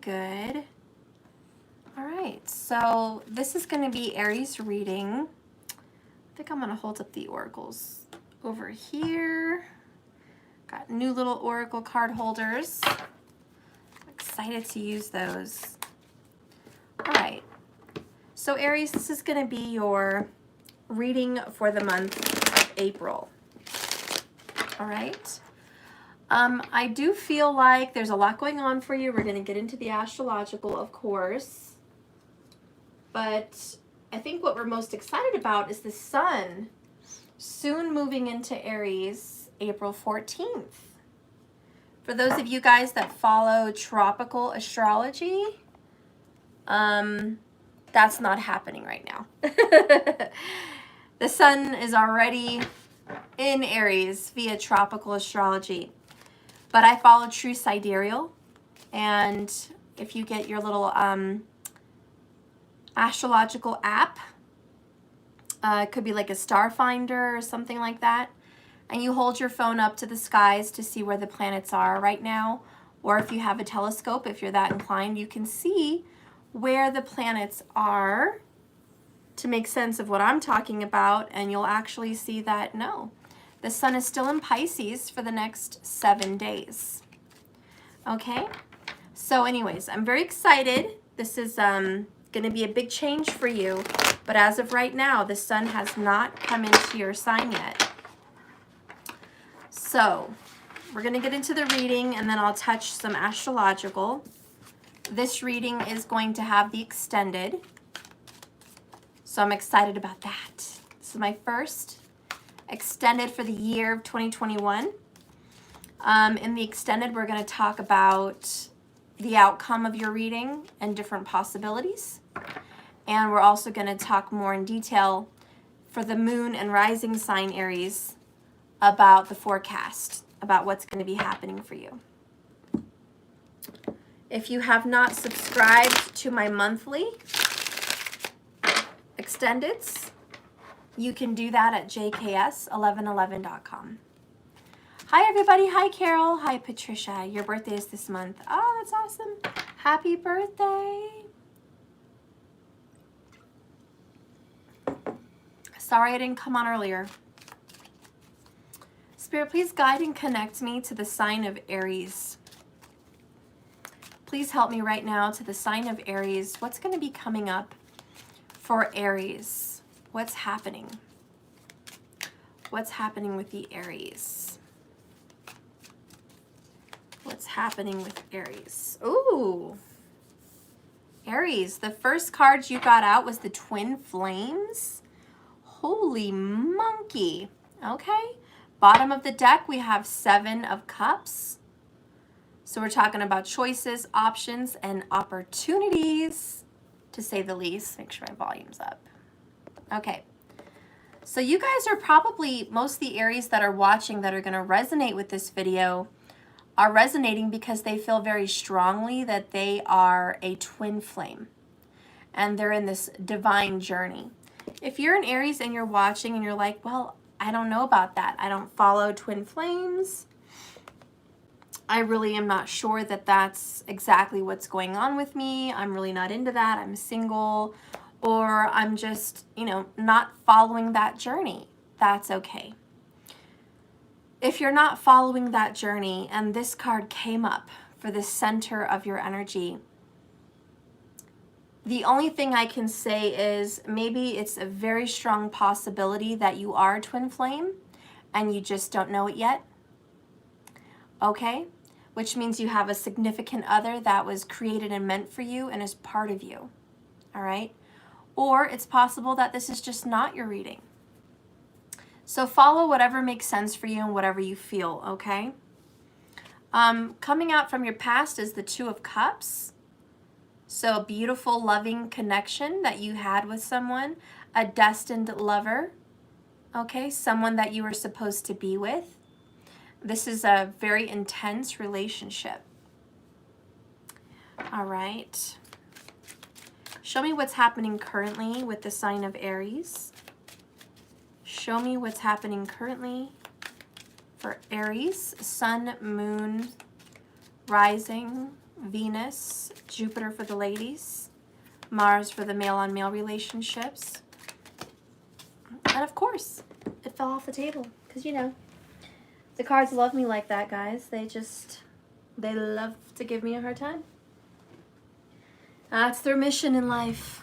good. All right, so this is going to be Aries reading. I think I'm going to hold up the oracles over here. Got new little oracle card holders. I'm excited to use those. All right, so Aries, this is going to be your reading for the month of April. All right. I do feel like there's a lot going on for you. We're going to get into the astrological, of course. But I think what we're most excited about is the sun soon moving into Aries April 14th. For those of you guys that follow tropical astrology, that's not happening right now. The sun is already in Aries via tropical astrology. But I follow true sidereal, and if you get your little astrological app, it could be like a star finder or something like that, and you hold your phone up to the skies to see where the planets are right now, or if you have a telescope, if you're that inclined, you can see where the planets are to make sense of what I'm talking about, and you'll actually see that no, the sun is still in Pisces for the next 7 days. Okay, so anyways, I'm very excited. This is going to be a big change for you, but as of right now, the sun has not come into your sign yet. So we're going to get into the reading, and then I'll touch some astrological. This reading is going to have the extended, so I'm excited about that. This is my first extended for the year of 2021. In the extended, we're going to talk about the outcome of your reading and different possibilities. And we're also going to talk more in detail for the moon and rising sign Aries about the forecast, about what's going to be happening for you. If you have not subscribed to my monthly extendeds, you can do that at jks1111.com. Hi, everybody. Hi, Carol. Hi, Patricia. Your birthday is this month. Oh, that's awesome. Happy birthday. Sorry I didn't come on earlier. Spirit, please guide and connect me to the sign of Aries. Please help me right now to the sign of Aries. What's going to be coming up for Aries? What's happening? What's happening with the Aries? What's happening with Aries? Ooh. Aries, the first card you got out was the Twin Flames. Holy monkey. Okay. Bottom of the deck, we have 7 of Cups. So we're talking about choices, options, and opportunities, to say the least. Make sure my volume's up. Okay. So you guys are probably, most of the Aries that are watching that are going to resonate with this video are resonating because they feel very strongly that they are a twin flame and they're in this divine journey. If you're an Aries and you're watching and you're like, well, I don't know about that. I don't follow twin flames. I really am not sure that that's exactly what's going on with me. I'm really not into that. I'm single, or I'm just, not following that journey. That's okay. If you're not following that journey and this card came up for the center of your energy, the only thing I can say is maybe it's a very strong possibility that you are a twin flame and you just don't know it yet. Okay? Which means you have a significant other that was created and meant for you and is part of you. All right? Or it's possible that this is just not your reading. So follow whatever makes sense for you and whatever you feel, okay? Coming out from your past is the Two of Cups. So a beautiful, loving connection that you had with someone, a destined lover, okay? Someone that you were supposed to be with. This is a very intense relationship. All right. Show me what's happening currently with the sign of Aries. Show me what's happening currently for Aries, sun, moon, rising, Venus, Jupiter for the ladies, Mars for the male-on-male relationships. And of course, it fell off the table because, you know, the cards love me like that, guys. They love to give me a hard time. That's their mission in life.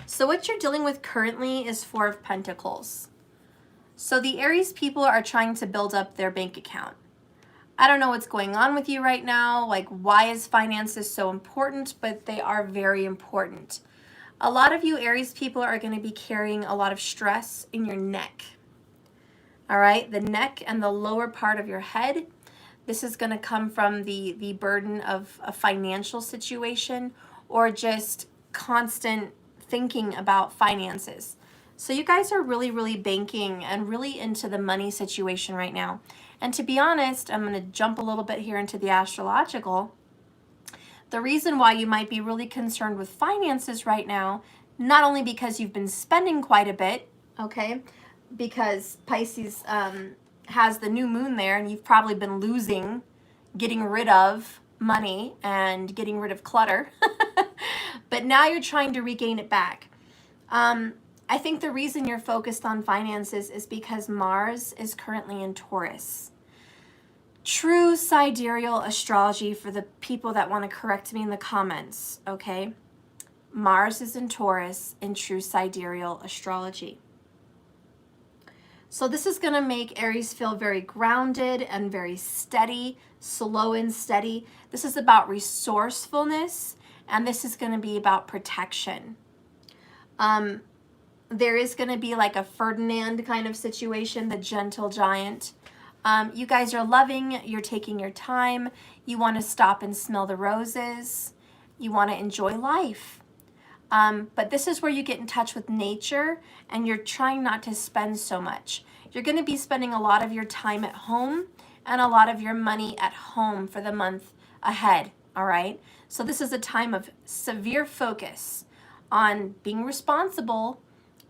So what you're dealing with currently is Four of Pentacles. So the Aries people are trying to build up their bank account. I don't know what's going on with you right now. Like, why is finances so important? But they are very important. A lot of you Aries people are going to be carrying a lot of stress in your neck. All right, the neck and the lower part of your head. This is going to come from the burden of a financial situation or just constant thinking about finances. So you guys are really, really banking and really into the money situation right now. And to be honest, I'm going to jump a little bit here into the astrological. The reason why you might be really concerned with finances right now, not only because you've been spending quite a bit, okay, because Pisces has the new moon there and you've probably been losing, getting rid of money and getting rid of clutter, but now you're trying to regain it back. I think the reason you're focused on finances is because Mars is currently in Taurus. True sidereal astrology for the people that want to correct me in the comments, okay? Mars is in Taurus in true sidereal astrology. So this is going to make Aries feel very grounded and very steady, slow and steady. This is about resourcefulness, and this is going to be about protection. There is going to be like a Ferdinand kind of situation, the gentle giant. You guys are loving, you're taking your time, you want to stop and smell the roses, you want to enjoy life. But this is where you get in touch with nature and you're trying not to spend so much. You're going to be spending a lot of your time at home and a lot of your money at home for the month ahead, all right? So this is a time of severe focus on being responsible,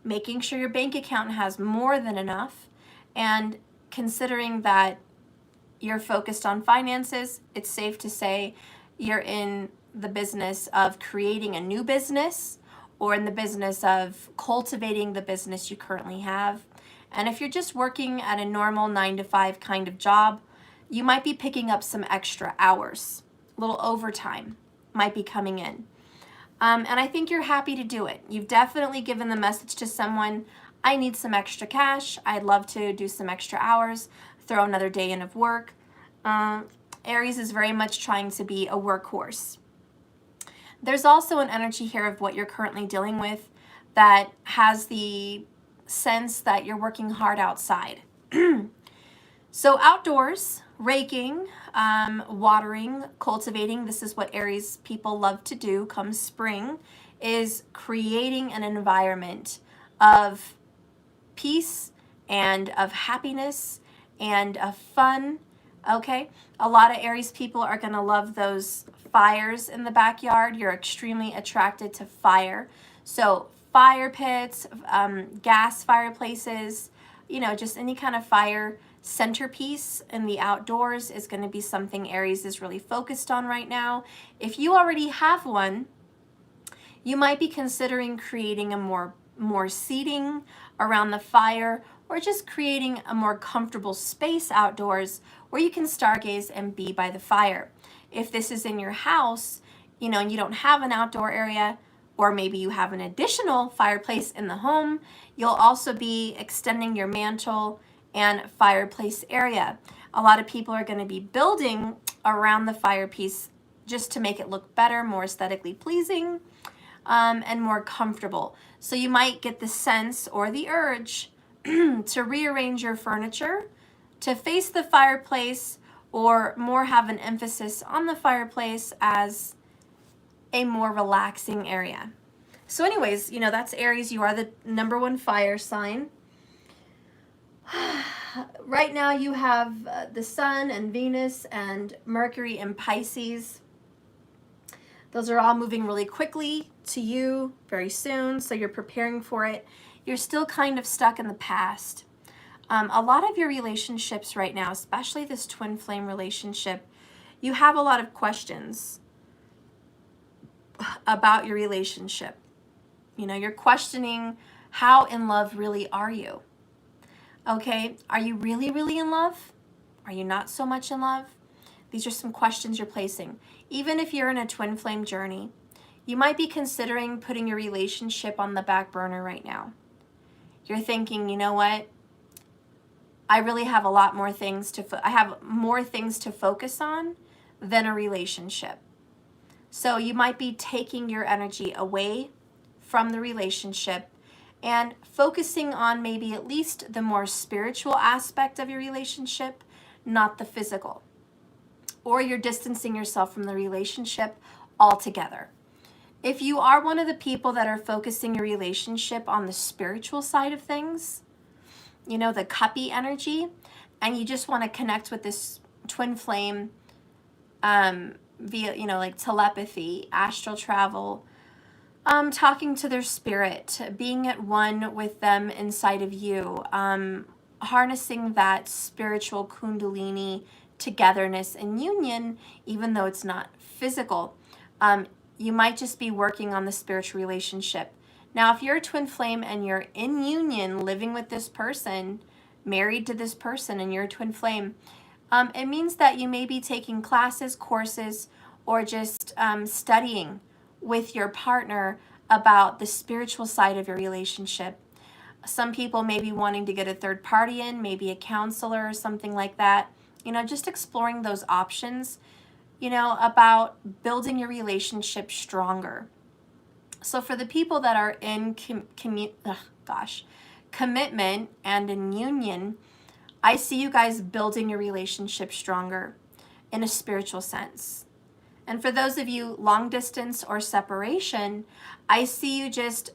making sure your bank account has more than enough, and considering that you're focused on finances, it's safe to say you're in the business of creating a new business or in the business of cultivating the business you currently have. And if you're just working at a normal 9-to-5 kind of job, you might be picking up some extra hours. A little overtime might be coming in. And I think you're happy to do it. You've definitely given the message to someone, I need some extra cash. I'd love to do some extra hours, throw another day in of work. Aries is very much trying to be a workhorse. There's also an energy here of what you're currently dealing with that has the sense that you're working hard outside. So outdoors, raking, watering, cultivating, this is what Aries people love to do come spring, is creating an environment of peace and of happiness and of fun, okay? A lot of Aries people are going to love those fires in the backyard. You're extremely attracted to fire. So fire pits, gas fireplaces, you know, just any kind of fire centerpiece in the outdoors is going to be something Aries is really focused on right now. If you already have one, you might be considering creating a more seating around the fire, or just creating a more comfortable space outdoors where you can stargaze and be by the fire. If this is in your house, you know, and you don't have an outdoor area, or maybe you have an additional fireplace in the home, you'll also be extending your mantle and fireplace area. A lot of people are going to be building around the fireplace just to make it look better, more aesthetically pleasing, and more comfortable. So you might get the sense or the urge to rearrange your furniture, to face the fireplace, or more have an emphasis on the fireplace as a more relaxing area. So anyways, you know, that's Aries. You are the #1 fire sign. Right now you have the Sun and Venus and Mercury in Pisces. Those are all moving really quickly to you very soon, so you're preparing for it. You're still kind of stuck in the past. A lot of your relationships right now, especially this twin flame relationship, you have a lot of questions about your relationship. You know, you're questioning, how in love really are you? Okay, are you really, really in love? Are you not so much in love? These are some questions you're placing. Even if you're in a twin flame journey, you might be considering putting your relationship on the back burner right now. You're thinking, you know what? I really have a lot more things I have more things to focus on than a relationship. So you might be taking your energy away from the relationship and focusing on maybe at least the more spiritual aspect of your relationship, not the physical. Or you're distancing yourself from the relationship altogether. If you are one of the people that are focusing your relationship on the spiritual side of things, you know, the cuppy energy, and you just want to connect with this twin flame via, you know, like telepathy, astral travel, talking to their spirit, being at one with them inside of you, harnessing that spiritual kundalini togetherness and union, even though it's not physical. You might just be working on the spiritual relationship. Now, if you're a twin flame and you're in union, living with this person, married to this person, and you're a twin flame, it means that you may be taking classes, courses, or just studying with your partner about the spiritual side of your relationship. Some people may be wanting to get a third party in, maybe a counselor or something like that. You know, just exploring those options, you know, about building your relationship stronger. So for the people that are in commitment and in union, I see you guys building your relationship stronger in a spiritual sense. And for those of you long distance or separation, I see you just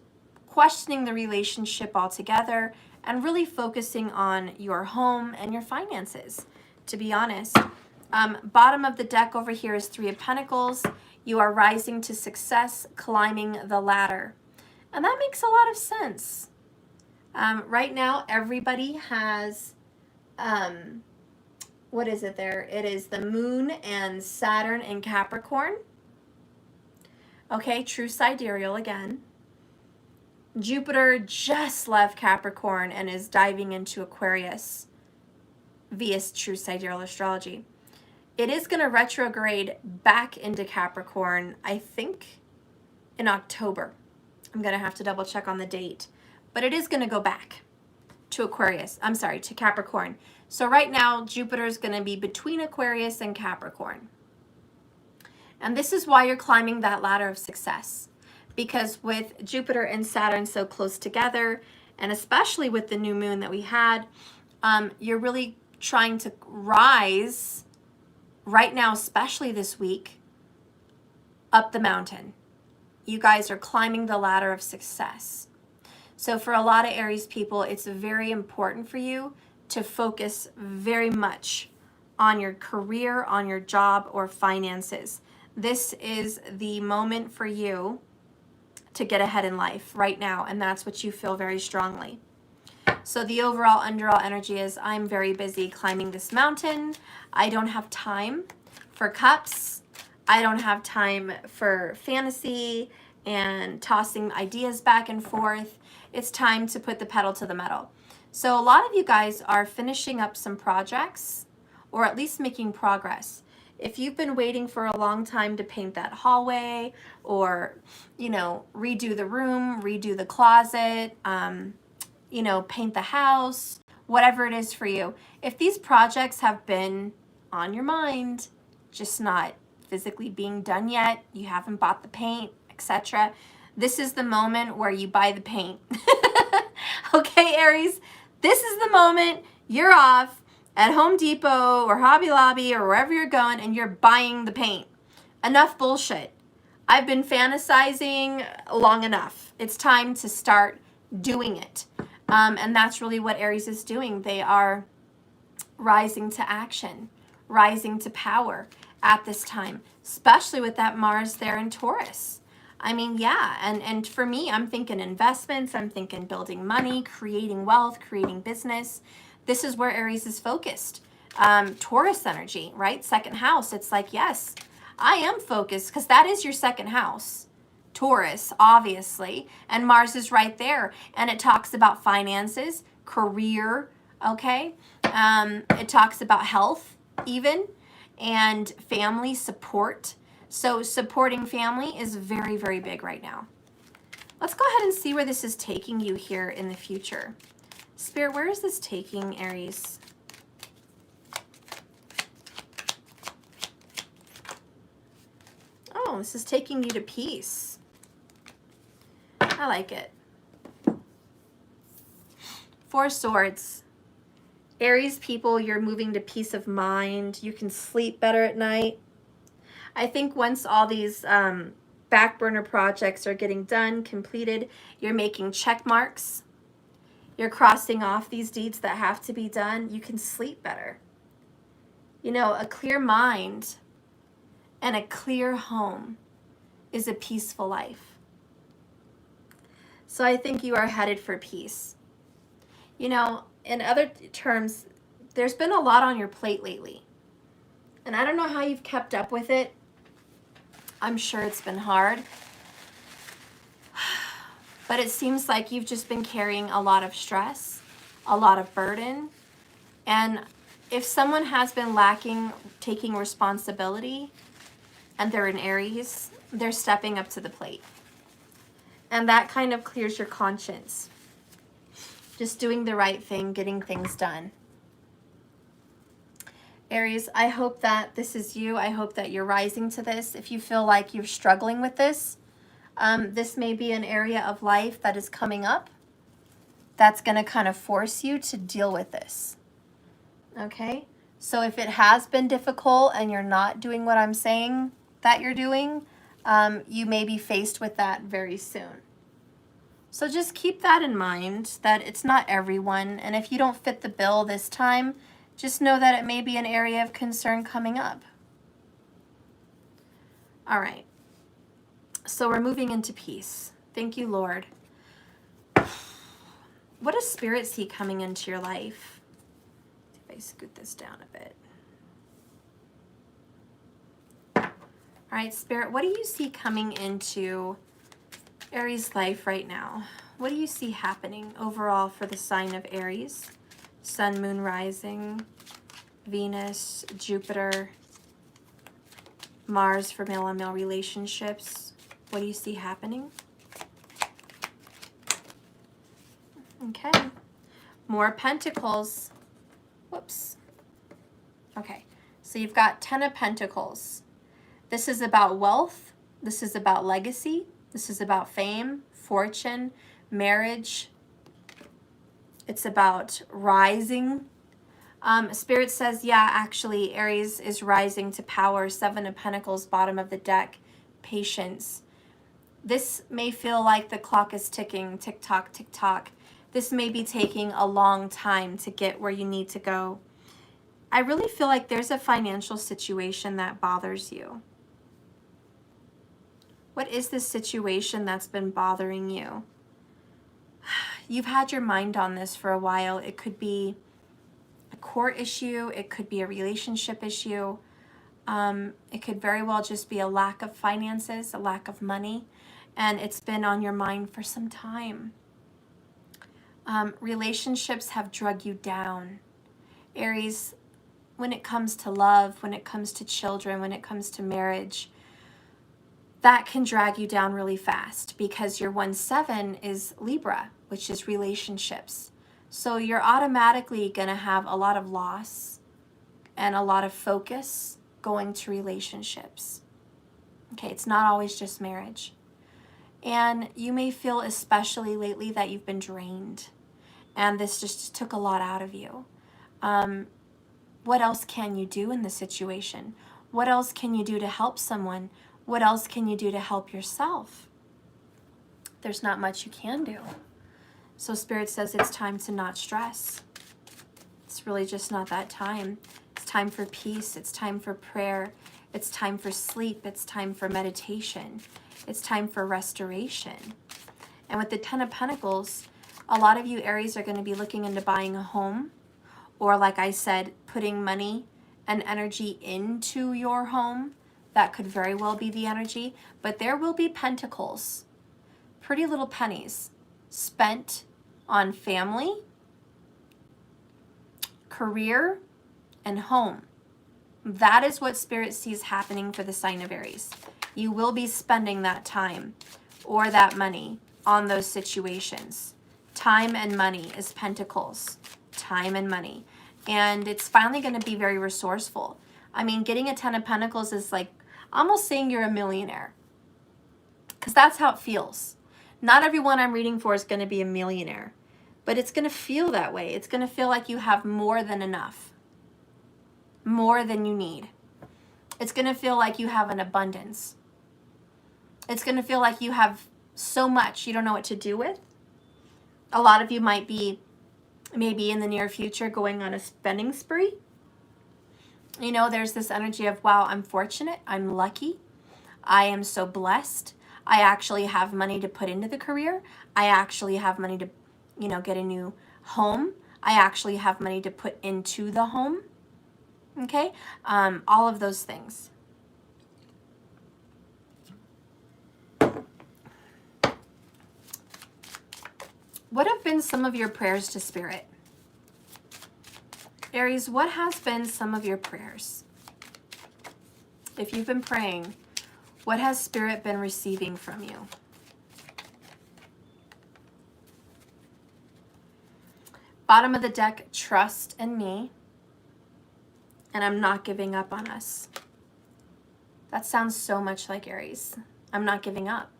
questioning the relationship altogether and really focusing on your home and your finances, to be honest. Bottom of the deck over here is Three of Pentacles. You are rising to success, climbing the ladder. And that makes a lot of sense. Right now, everybody has, what is it there? It is the Moon and Saturn in Capricorn. Okay, true sidereal again. Jupiter just left Capricorn and is diving into Aquarius via true sidereal astrology. It is going to retrograde back into Capricorn, I think, in October. I'm going to have to double check on the date. But it is going to go back to to Capricorn. So right now, Jupiter is going to be between Aquarius and Capricorn. And this is why you're climbing that ladder of success. Because with Jupiter and Saturn so close together, and especially with the new moon that we had, you're really trying to rise right now, especially this week, up the mountain. You guys are climbing the ladder of success. So for a lot of Aries people, it's very important for you to focus very much on your career, on your job, or finances. This is the moment for you to get ahead in life right now, and that's what you feel very strongly. So the overall underall energy is, I'm very busy climbing this mountain. I don't have time for cups. I don't have time for fantasy and tossing ideas back and forth. It's time to put the pedal to the metal. So a lot of you guys are finishing up some projects, or at least making progress. If you've been waiting for a long time to paint that hallway, or, you know, redo the room, redo the closet, you know, paint the house, whatever it is for you. If these projects have been on your mind, just not physically being done yet, you haven't bought the paint, etc., this is the moment where you buy the paint. Okay, Aries, this is the moment you're off at Home Depot or Hobby Lobby or wherever you're going and you're buying the paint. Enough bullshit. I've been fantasizing long enough. It's time to start doing it. And that's really what Aries is doing. They are rising to action, rising to power at this time, especially with that Mars there in Taurus. I mean, yeah, and for me, I'm thinking investments, I'm thinking building money, creating wealth, creating business. This is where Aries is focused. Taurus energy, right? Second house. It's like, yes, I am focused because that is your second house. Taurus, obviously. And Mars is right there. And it talks about finances, career, okay? It talks about health even, and family support. So supporting family is very, very big right now. Let's go ahead and see where this is taking you here in the future. Spirit, where is this taking Aries? Oh, this is taking you to peace. I like it. Four Swords. Aries people, you're moving to peace of mind. You can sleep better at night. I think once all these back burner projects are getting done, completed, you're making check marks. You're crossing off these deeds that have to be done. You can sleep better. You know, a clear mind and a clear home is a peaceful life. So I think you are headed for peace. You know, in other terms, there's been a lot on your plate lately. And I don't know how you've kept up with it. I'm sure it's been hard. But it seems like you've just been carrying a lot of stress, a lot of burden. And if someone has been lacking taking responsibility and they're in Aries, they're stepping up to the plate. And that kind of clears your conscience. Just doing the right thing, getting things done. Aries, I hope that this is you. I hope that you're rising to this. If you feel like you're struggling with this, this may be an area of life that is coming up that's going to kind of force you to deal with this. Okay? So if it has been difficult and you're not doing what I'm saying that you're doing, you may be faced with that very soon. So just keep that in mind, that it's not everyone. And if you don't fit the bill this time, just know that it may be an area of concern coming up. All right. So we're moving into peace. Thank you, Lord. What does Spirit see coming into your life? If I scoot this down a bit. All right, Spirit, what do you see coming into Aries' life right now? What do you see happening overall for the sign of Aries? Sun, Moon, Rising, Venus, Jupiter, Mars for male on male relationships. What do you see happening? Okay. More Pentacles. Whoops. Okay. So you've got 10 of Pentacles. This is about wealth. This is about legacy. This is about fame, fortune, marriage. It's about rising. Spirit says, yeah, actually, Aries is rising to power. 7 of Pentacles, bottom of the deck. Patience. This may feel like the clock is ticking, tick-tock, tick-tock. This may be taking a long time to get where you need to go. I really feel like there's a financial situation that bothers you. What is this situation that's been bothering you? You've had your mind on this for a while. It could be a court issue. It could be a relationship issue. It could very well just be a lack of finances, a lack of money, and it's been on your mind for some time. Relationships have drug you down. Aries, when it comes to love, when it comes to children, when it comes to marriage, that can drag you down really fast because your 1/7 is Libra, which is relationships. So you're automatically going to have a lot of loss and a lot of focus going to relationships. Okay, it's not always just marriage. And you may feel especially lately that you've been drained and this just took a lot out of you. What else can you do in this situation? What else can you do to help someone? What else can you do to help yourself? There's not much you can do. So Spirit says it's time to not stress. It's really just not that time. It's time for peace. It's time for prayer. It's time for sleep. It's time for meditation. It's time for restoration. And with the 10 of Pentacles, a lot of you Aries are going to be looking into buying a home or like I said, putting money and energy into your home. That could very well be the energy, but there will be pentacles, pretty little pennies, spent on family, career, and home. That is what Spirit sees happening for the sign of Aries. You will be spending that time or that money on those situations. Time and money is pentacles. Time and money. And it's finally going to be very resourceful. I mean, getting a 10 of Pentacles is like almost saying you're a millionaire. Because that's how it feels. Not everyone I'm reading for is going to be a millionaire. But it's going to feel that way. It's going to feel like you have more than enough. More than you need. It's going to feel like you have an abundance. It's going to feel like you have so much you don't know what to do with. A lot of you might be maybe in the near future going on a spending spree. You know, there's this energy of, wow, I'm fortunate, I'm lucky, I am so blessed. I actually have money to put into the career. I actually have money to, you know, get a new home. I actually have money to put into the home. Okay? All of those things. What have been some of your prayers to Spirit? Aries, what has been some of your prayers? If you've been praying, what has Spirit been receiving from you? Bottom of the deck, trust in me, and I'm not giving up on us. That sounds so much like Aries. I'm not giving up,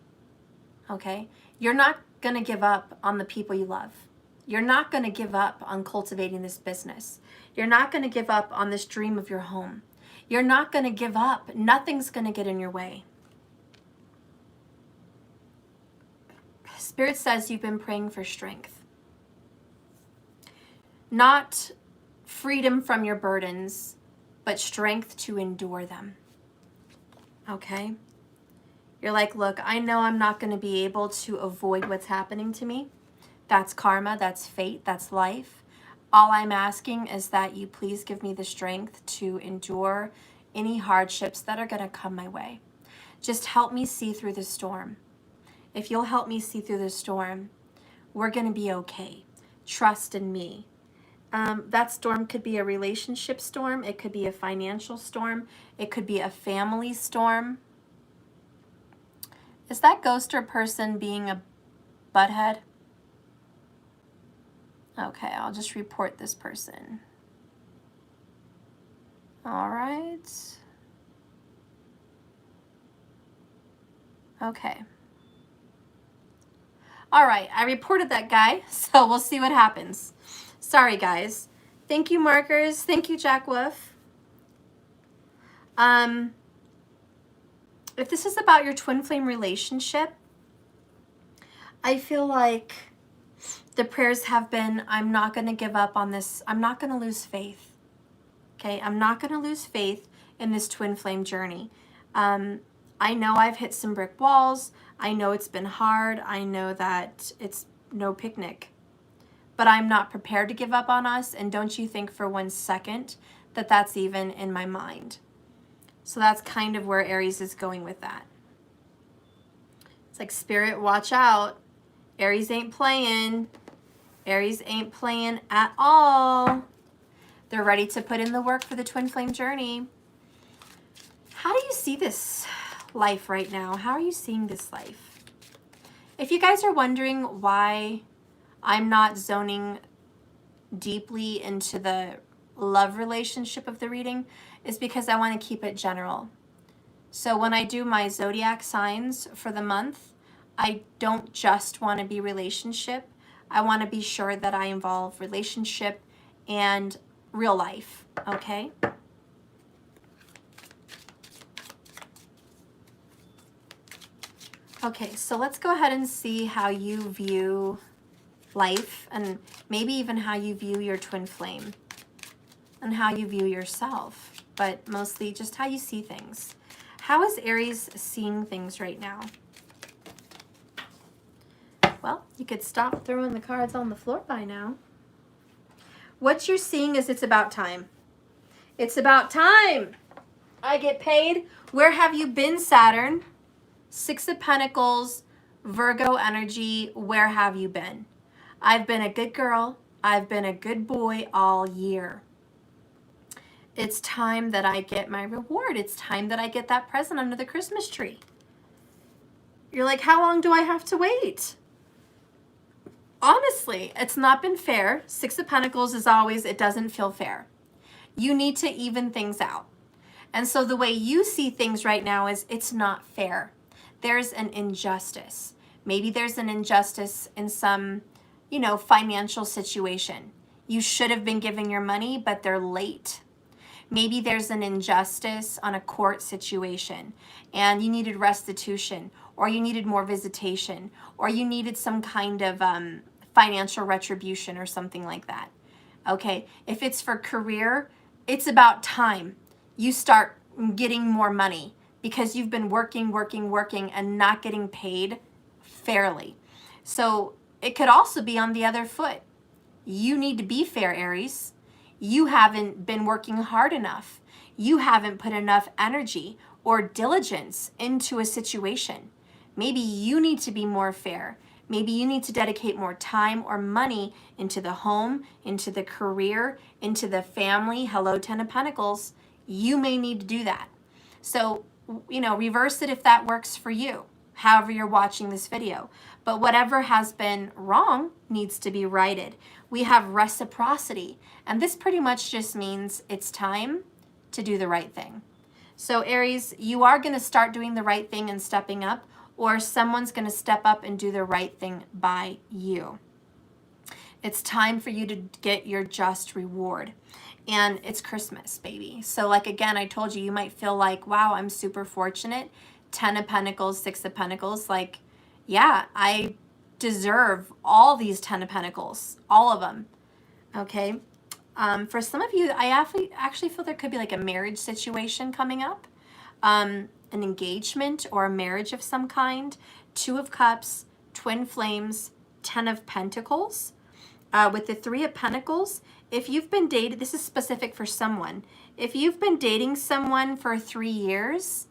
okay? You're not going to give up on the people you love. You're not going to give up on cultivating this business. You're not going to give up on this dream of your home. You're not going to give up. Nothing's going to get in your way. Spirit says you've been praying for strength. Not freedom from your burdens, but strength to endure them. Okay? You're like, look, I know I'm not going to be able to avoid what's happening to me. That's karma, that's fate, that's life. All I'm asking is that you please give me the strength to endure any hardships that are going to come my way. Just help me see through the storm. If you'll help me see through the storm, we're going to be okay. Trust in me. That storm could be a relationship storm. It could be a financial storm. It could be a family storm. Is that ghost or person being a butthead? Okay, I'll just report this person. All right. Okay. All right, I reported that guy, so we'll see what happens. Sorry, guys. Thank you, markers. Thank you, Jack Wolf. If this is about your twin flame relationship, I feel like the prayers have been, I'm not going to give up on this. I'm not going to lose faith. Okay, I'm not going to lose faith in this twin flame journey. I know I've hit some brick walls. I know it's been hard. I know that it's no picnic. But I'm not prepared to give up on us. And don't you think for 1 second that that's even in my mind. So that's kind of where Aries is going with that. It's like, Spirit, watch out. Aries ain't playing. Aries ain't playing at all. They're ready to put in the work for the twin flame journey. How do you see this life right now? How are you seeing this life? If you guys are wondering why I'm not zoning deeply into the love relationship of the reading, is because I want to keep it general. So when I do my zodiac signs for the month, I don't just want to be relationship. I want to be sure that I involve relationship and real life, okay? Okay, so let's go ahead and see how you view life, and maybe even how you view your twin flame and how you view yourself, but mostly just how you see things. How is Aries seeing things right now? Well, you could stop throwing the cards on the floor by now. What you're seeing is it's about time. It's about time. I get paid. Where have you been, Saturn? 6 of Pentacles, Virgo energy. Where have you been? I've been a good girl. I've been a good boy all year. It's time that I get my reward. It's time that I get that present under the Christmas tree. You're like, how long do I have to wait? Honestly, it's not been fair. 6 of Pentacles is always, it doesn't feel fair. You need to even things out. And so the way you see things right now is it's not fair. There's an injustice. Maybe there's an injustice in some, financial situation. You should have been given your money, but they're late. Maybe there's an injustice on a court situation and you needed restitution, or you needed more visitation, or you needed some kind of financial retribution or something like that. Okay, if it's for career, it's about time you start getting more money because you've been working and not getting paid fairly. So it could also be on the other foot. You need to be fair, Aries. You haven't been working hard enough. You haven't put enough energy or diligence into a situation. Maybe you need to be more fair. Maybe you need to dedicate more time or money into the home, into the career, into the family. Hello, 10 of Pentacles. You may need to do that. So, reverse it if that works for you, however you're watching this video. But whatever has been wrong needs to be righted. We have reciprocity, and this pretty much just means it's time to do the right thing. So Aries, you are going to start doing the right thing and stepping up, or someone's going to step up and do the right thing by you. It's time for you to get your just reward. And it's Christmas, baby. So like, again, I told you, you might feel like, wow, I'm super fortunate. 10 of Pentacles, 6 of Pentacles. Like, yeah, I deserve all these 10 of Pentacles, all of them. Okay. For some of you, I actually feel there could be like a marriage situation coming up, an engagement or a marriage of some kind. 2 of Cups, Twin Flames, 10 of Pentacles. With the 3 of Pentacles, if you've been dated, this is specific for someone. If you've been dating someone for 3 years,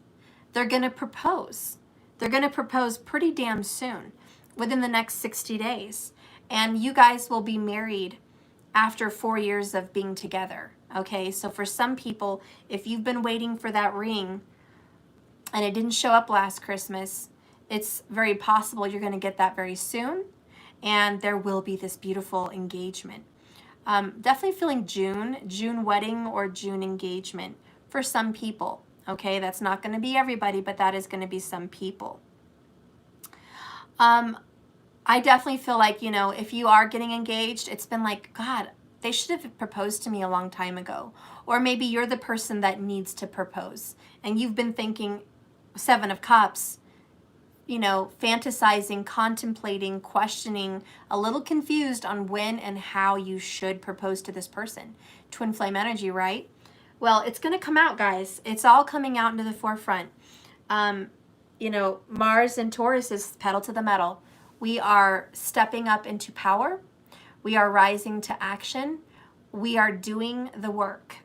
they're going to propose. They're going to propose pretty damn soon, within the next 60 days. And you guys will be married after 4 years of being together. Okay, so for some people, if you've been waiting for that ring and it didn't show up last Christmas, it's very possible you're going to get that very soon. And there will be this beautiful engagement. Definitely feeling June wedding or June engagement for some people. Okay, that's not going to be everybody, but that is going to be some people. I definitely feel like, if you are getting engaged, it's been like, God, they should have proposed to me a long time ago. Or maybe you're the person that needs to propose. And you've been thinking, 7 of Cups, fantasizing, contemplating, questioning, a little confused on when and how you should propose to this person. Twin flame energy, right? Well, it's going to come out, guys. It's all coming out into the forefront. Mars and Taurus is pedal to the metal. We are stepping up into power. We are rising to action. We are doing the work.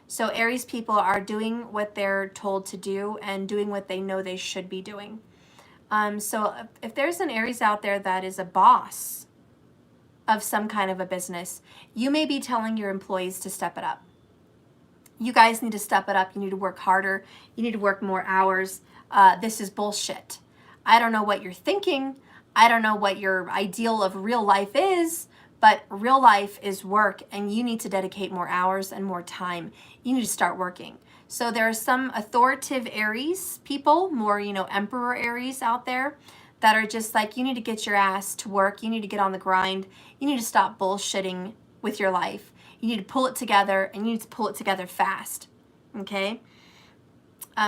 So Aries people are doing what they're told to do and doing what they know they should be doing. So if there's an Aries out there that is a boss of some kind of a business, you may be telling your employees to step it up. You guys need to step it up. You need to work harder. You need to work more hours. This is bullshit. I don't know what you're thinking. I don't know what your ideal of real life is, but real life is work, and you need to dedicate more hours and more time. You need to start working. So there are some authoritative Aries people, more, Emperor Aries out there that are just like, you need to get your ass to work. You need to get on the grind. You need to stop bullshitting with your life. You need to pull it together, and you need to pull it together fast. Okay?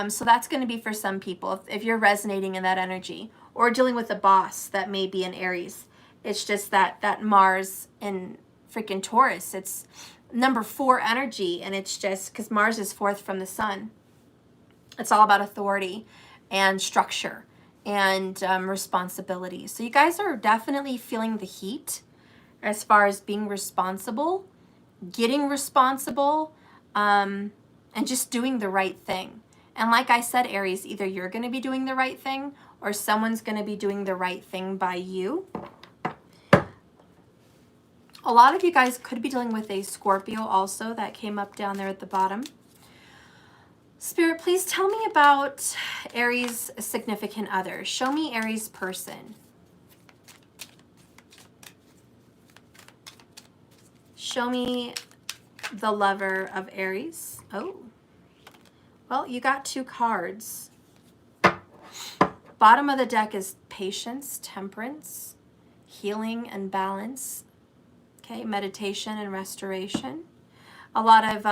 So that's going to be for some people if you're resonating in that energy, or dealing with a boss that may be an Aries. It's just that Mars in freaking Taurus, it's number 4 energy, and it's just because Mars is 4th from the sun. It's all about authority and structure and responsibility. So you guys are definitely feeling the heat as far as being responsible getting responsible, and just doing the right thing. And like I said, Aries, either you're going to be doing the right thing or someone's going to be doing the right thing by you. A lot of you guys could be dealing with a Scorpio also that came up down there at the bottom. Spirit, please tell me about Aries' significant other. Show me Aries' person. Show me the lover of Aries. Oh, well, you got 2 cards. Bottom of the deck is patience, temperance, healing and balance. Okay, meditation and restoration. A lot of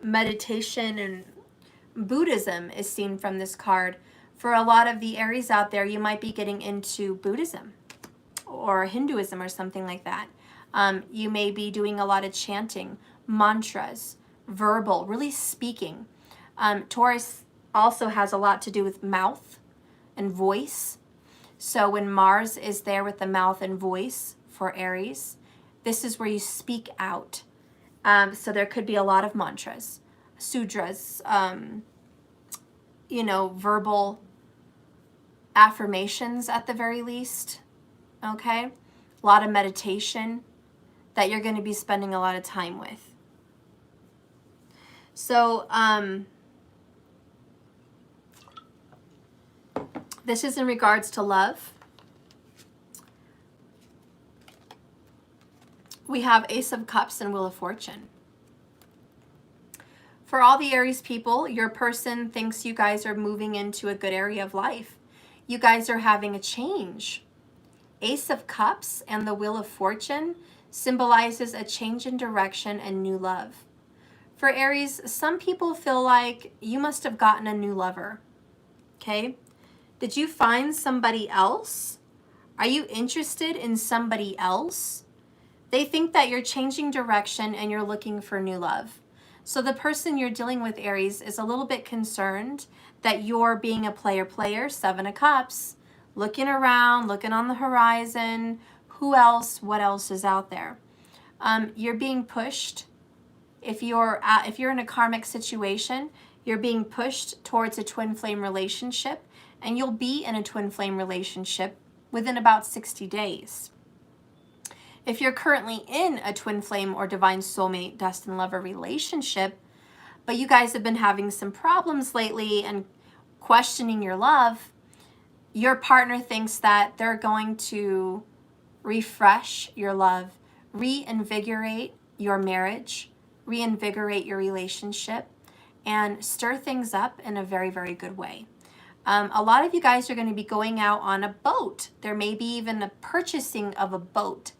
meditation and Buddhism is seen from this card. For a lot of the Aries out there, you might be getting into Buddhism or Hinduism or something like that. You may be doing a lot of chanting, mantras, verbal, really speaking. Taurus also has a lot to do with mouth and voice. So when Mars is there with the mouth and voice for Aries, this is where you speak out. So there could be a lot of mantras, sudras, you know, verbal affirmations at the very least, okay? A lot of meditation that you're going to be spending a lot of time with. So this is in regards to love. We have Ace of Cups and Wheel of Fortune. For all the Aries people, your person thinks you guys are moving into a good area of life. You guys are having a change. Ace of Cups and the Wheel of Fortune symbolizes a change in direction and new love. For Aries, some people feel like you must have gotten a new lover. Okay? Did you find somebody else? Are you interested in somebody else? They think that you're changing direction and you're looking for new love. So the person you're dealing with, Aries, is a little bit concerned that you're being a player, 7 of Cups, looking around, looking on the horizon. Who else? What else is out there? You're being pushed. If you're in a karmic situation, you're being pushed towards a twin flame relationship, and you'll be in a twin flame relationship within about 60 days. If you're currently in a twin flame or divine soulmate, destined lover relationship, but you guys have been having some problems lately and questioning your love, your partner thinks that they're going to refresh your love, reinvigorate your marriage, reinvigorate your relationship, and stir things up in a very, very good way. A lot of you guys are going to be going out on a boat. There may be even a purchasing of a boat.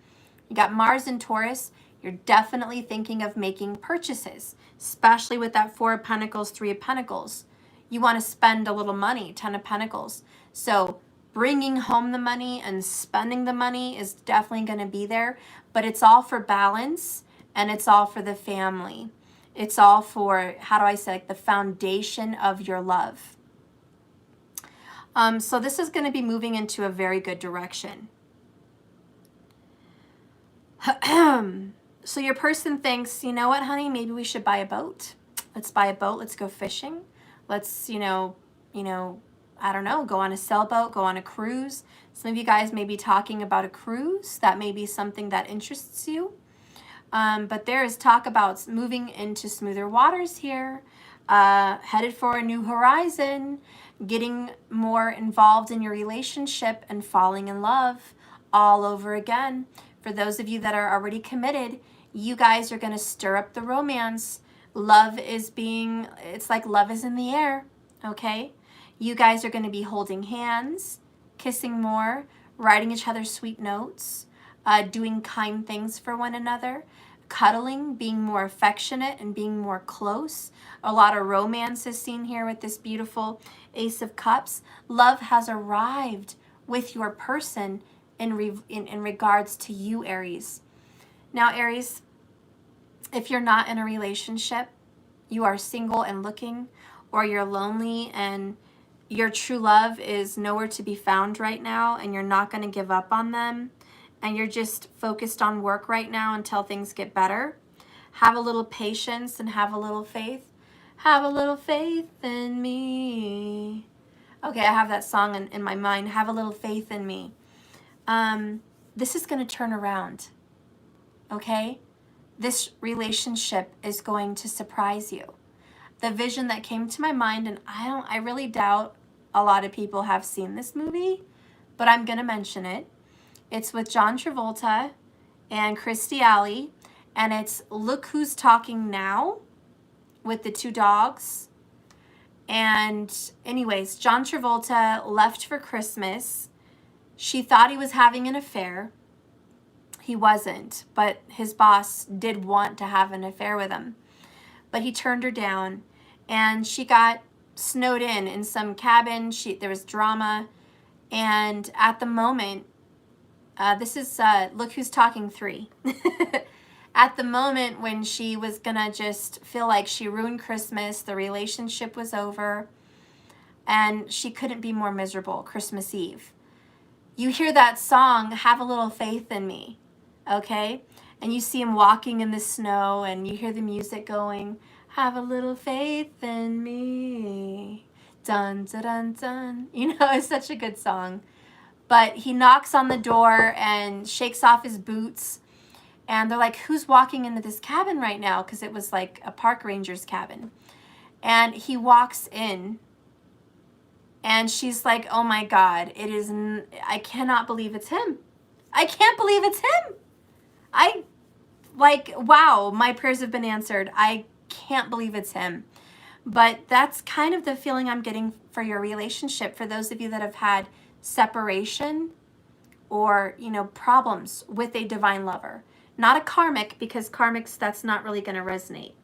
You got Mars and Taurus. You're definitely thinking of making purchases, especially with that 4 of Pentacles, 3 of Pentacles. You want to spend a little money, 10 of Pentacles. So bringing home the money and spending the money is definitely going to be there, but it's all for balance and it's all for the family. It's all for, how do I say, like the foundation of your love. So this is going to be moving into a very good direction. So your person thinks, you know what, honey, maybe we should buy a boat. Let's buy a boat. Let's go fishing. Let's, I don't know, go on a sailboat, go on a cruise. Some of you guys may be talking about a cruise. That may be something that interests you. But there is talk about moving into smoother waters here, headed for a new horizon, getting more involved in your relationship and falling in love all over again. For those of you that are already committed, you guys are going to stir up the romance. Love is it's like love is in the air, okay? You guys are going to be holding hands, kissing more, writing each other sweet notes, doing kind things for one another, cuddling, being more affectionate and being more close. A lot of romance is seen here with this beautiful Ace of Cups. Love has arrived with your person in regards to you, Aries. Now, Aries, if you're not in a relationship, you are single and looking, or you're lonely and your true love is nowhere to be found right now and you're not going to give up on them and you're just focused on work right now until things get better. Have a little patience and have a little faith. Have a little faith in me. Okay, I have that song in my mind. Have a little faith in me. This is going to turn around. Okay? This relationship is going to surprise you. The vision that came to my mind, and I really doubt a lot of people have seen this movie, but I'm going to mention it. It's with John Travolta and Kirstie Alley, and it's Look Who's Talking Now with the two dogs. And anyways, John Travolta left for Christmas. She thought he was having an affair. He wasn't, but his boss did want to have an affair with him. But he turned her down, and she got snowed in some cabin. There was drama, and at the moment, this is Look Who's Talking 3. At the moment when she was gonna just feel like she ruined Christmas, the relationship was over, and she couldn't be more miserable Christmas Eve. You hear that song, Have a Little Faith in Me, okay? And you see him walking in the snow, and you hear the music going, have a little faith in me, dun, dun, dun, dun. You know, it's such a good song. But he knocks on the door and shakes off his boots. And they're like, who's walking into this cabin right now? Because it was like a park ranger's cabin. And he walks in. And she's like, oh my God, I cannot believe it's him. I can't believe it's him. Wow, my prayers have been answered. I can't believe it's him. But that's kind of the feeling I'm getting for your relationship. For those of you that have had separation or, problems with a divine lover. Not a karmic, because karmics, that's not really going to resonate.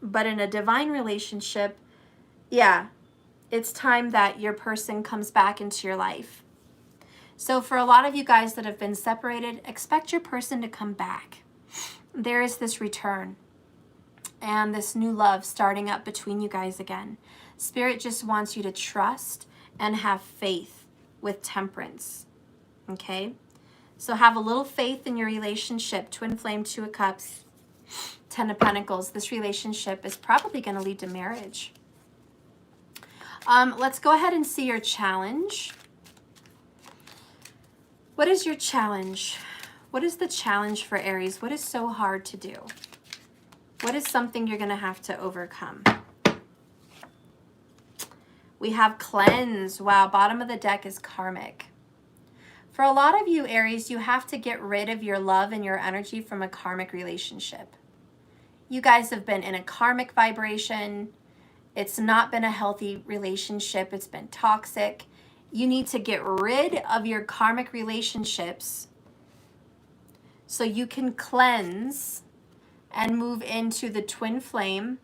But in a divine relationship, yeah, it's time that your person comes back into your life. So for a lot of you guys that have been separated, expect your person to come back. There is this return and this new love starting up between you guys again. Spirit just wants you to trust and have faith with temperance, okay? So have a little faith in your relationship. Twin flame, 2 of cups, 10 of pentacles. This relationship is probably going to lead to marriage. Let's go ahead and see your challenge. What is your challenge? What is the challenge for Aries? What is so hard to do? What is something you're going to have to overcome? We have cleanse. Wow, bottom of the deck is karmic. For a lot of you, Aries, you have to get rid of your love and your energy from a karmic relationship. You guys have been in a karmic vibration. It's not been a healthy relationship. It's been toxic. You need to get rid of your karmic relationships so you can cleanse and move into the twin flame,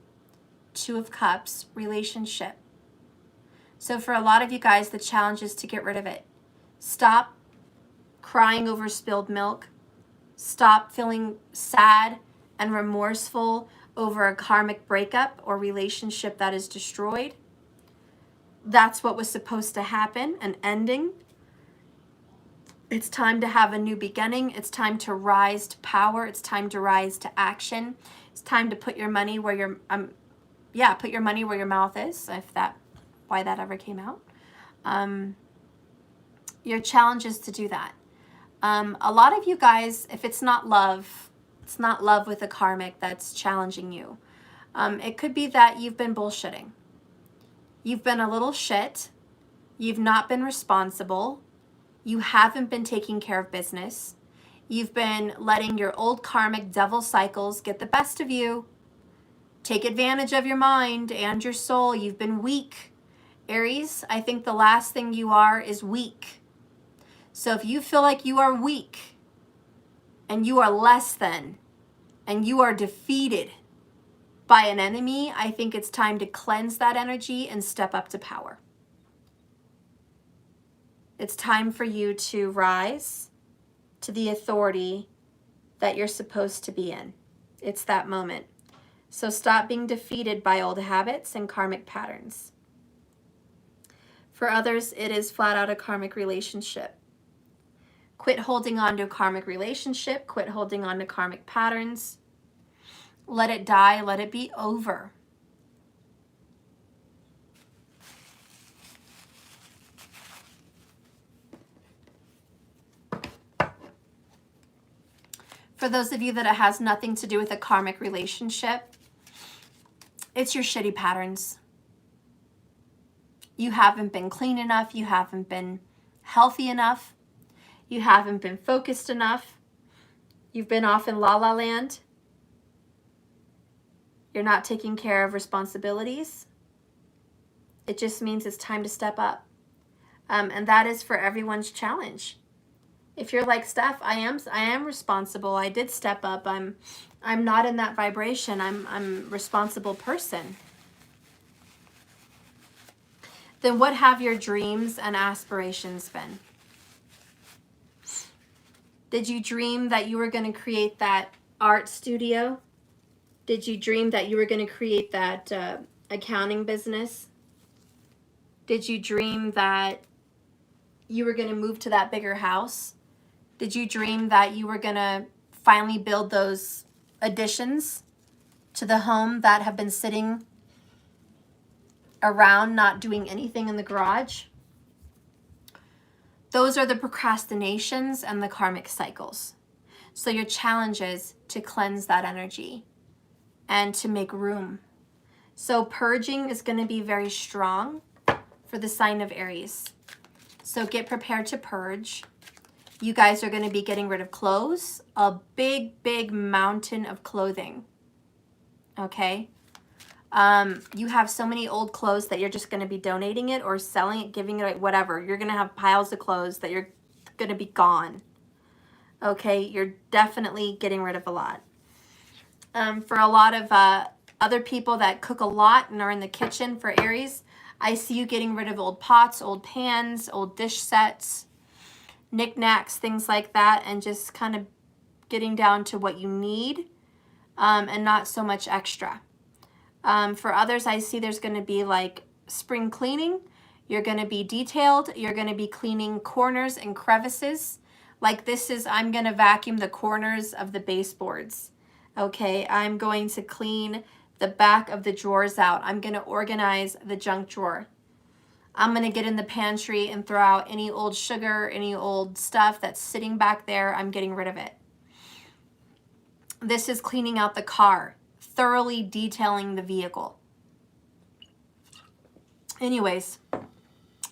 2 of cups relationship. So for a lot of you guys, the challenge is to get rid of it. Stop crying over spilled milk. Stop feeling sad and remorseful over a karmic breakup or relationship that is destroyed. That's what was supposed to happen, an ending. It's time to have a new beginning. It's time to rise to power. It's time to rise to action. It's time to put your money where your put your money where your mouth is, why that ever came out. Your challenge is to do that. A lot of you guys, if it's not love with a karmic that's challenging you. It could be that you've been bullshitting. You've been a little shit. You've not been responsible. You haven't been taking care of business. You've been letting your old karmic devil cycles get the best of you. Take advantage of your mind and your soul. You've been weak. Aries, I think the last thing you are is weak. So if you feel like you are weak and you are less than and you are defeated by an enemy, I think it's time to cleanse that energy and step up to power. It's time for you to rise to the authority that you're supposed to be in. It's that moment. So stop being defeated by old habits and karmic patterns. For others, it is flat out a karmic relationship. Quit holding on to a karmic relationship. Quit holding on to karmic patterns. Let it die. Let it be over. For those of you that it has nothing to do with a karmic relationship, it's your shitty patterns. You haven't been clean enough. You haven't been healthy enough. You haven't been focused enough. You've been off in la la land. You're not taking care of responsibilities. It just means it's time to step up. And that is for everyone's challenge. If you're like, Steph, I am responsible. I did step up. I'm not in that vibration. I'm a responsible person. Then what have your dreams and aspirations been? Did you dream that you were going to create that art studio? Did you dream that you were going to create that accounting business? Did you dream that you were going to move to that bigger house? Did you dream that you were going to finally build those additions to the home that have been sitting around not doing anything in the garage? Those are the procrastinations and the karmic cycles. So your challenge is to cleanse that energy and to make room. So purging is going to be very strong for the sign of Aries. So get prepared to purge. You guys are going to be getting rid of clothes, a big, big mountain of clothing. Okay? You have so many old clothes that you're just going to be donating it or selling it, giving it away, whatever. You're going to have piles of clothes that you're going to be gone. Okay? You're definitely getting rid of a lot. For a lot of other people that cook a lot and are in the kitchen, for Aries, I see you getting rid of old pots, old pans, old dish sets, knickknacks, things like that, and just kind of getting down to what you need and not so much extra. For others, I see there's going to be like spring cleaning. You're going to be detailed. You're going to be cleaning corners and crevices. Like this is, I'm going to vacuum the corners of the baseboards. Okay, I'm going to clean the back of the drawers out. I'm going to organize the junk drawer. I'm going to get in the pantry and throw out any old sugar, any old stuff that's sitting back there. I'm getting rid of it. This is cleaning out the car, thoroughly detailing the vehicle. Anyways,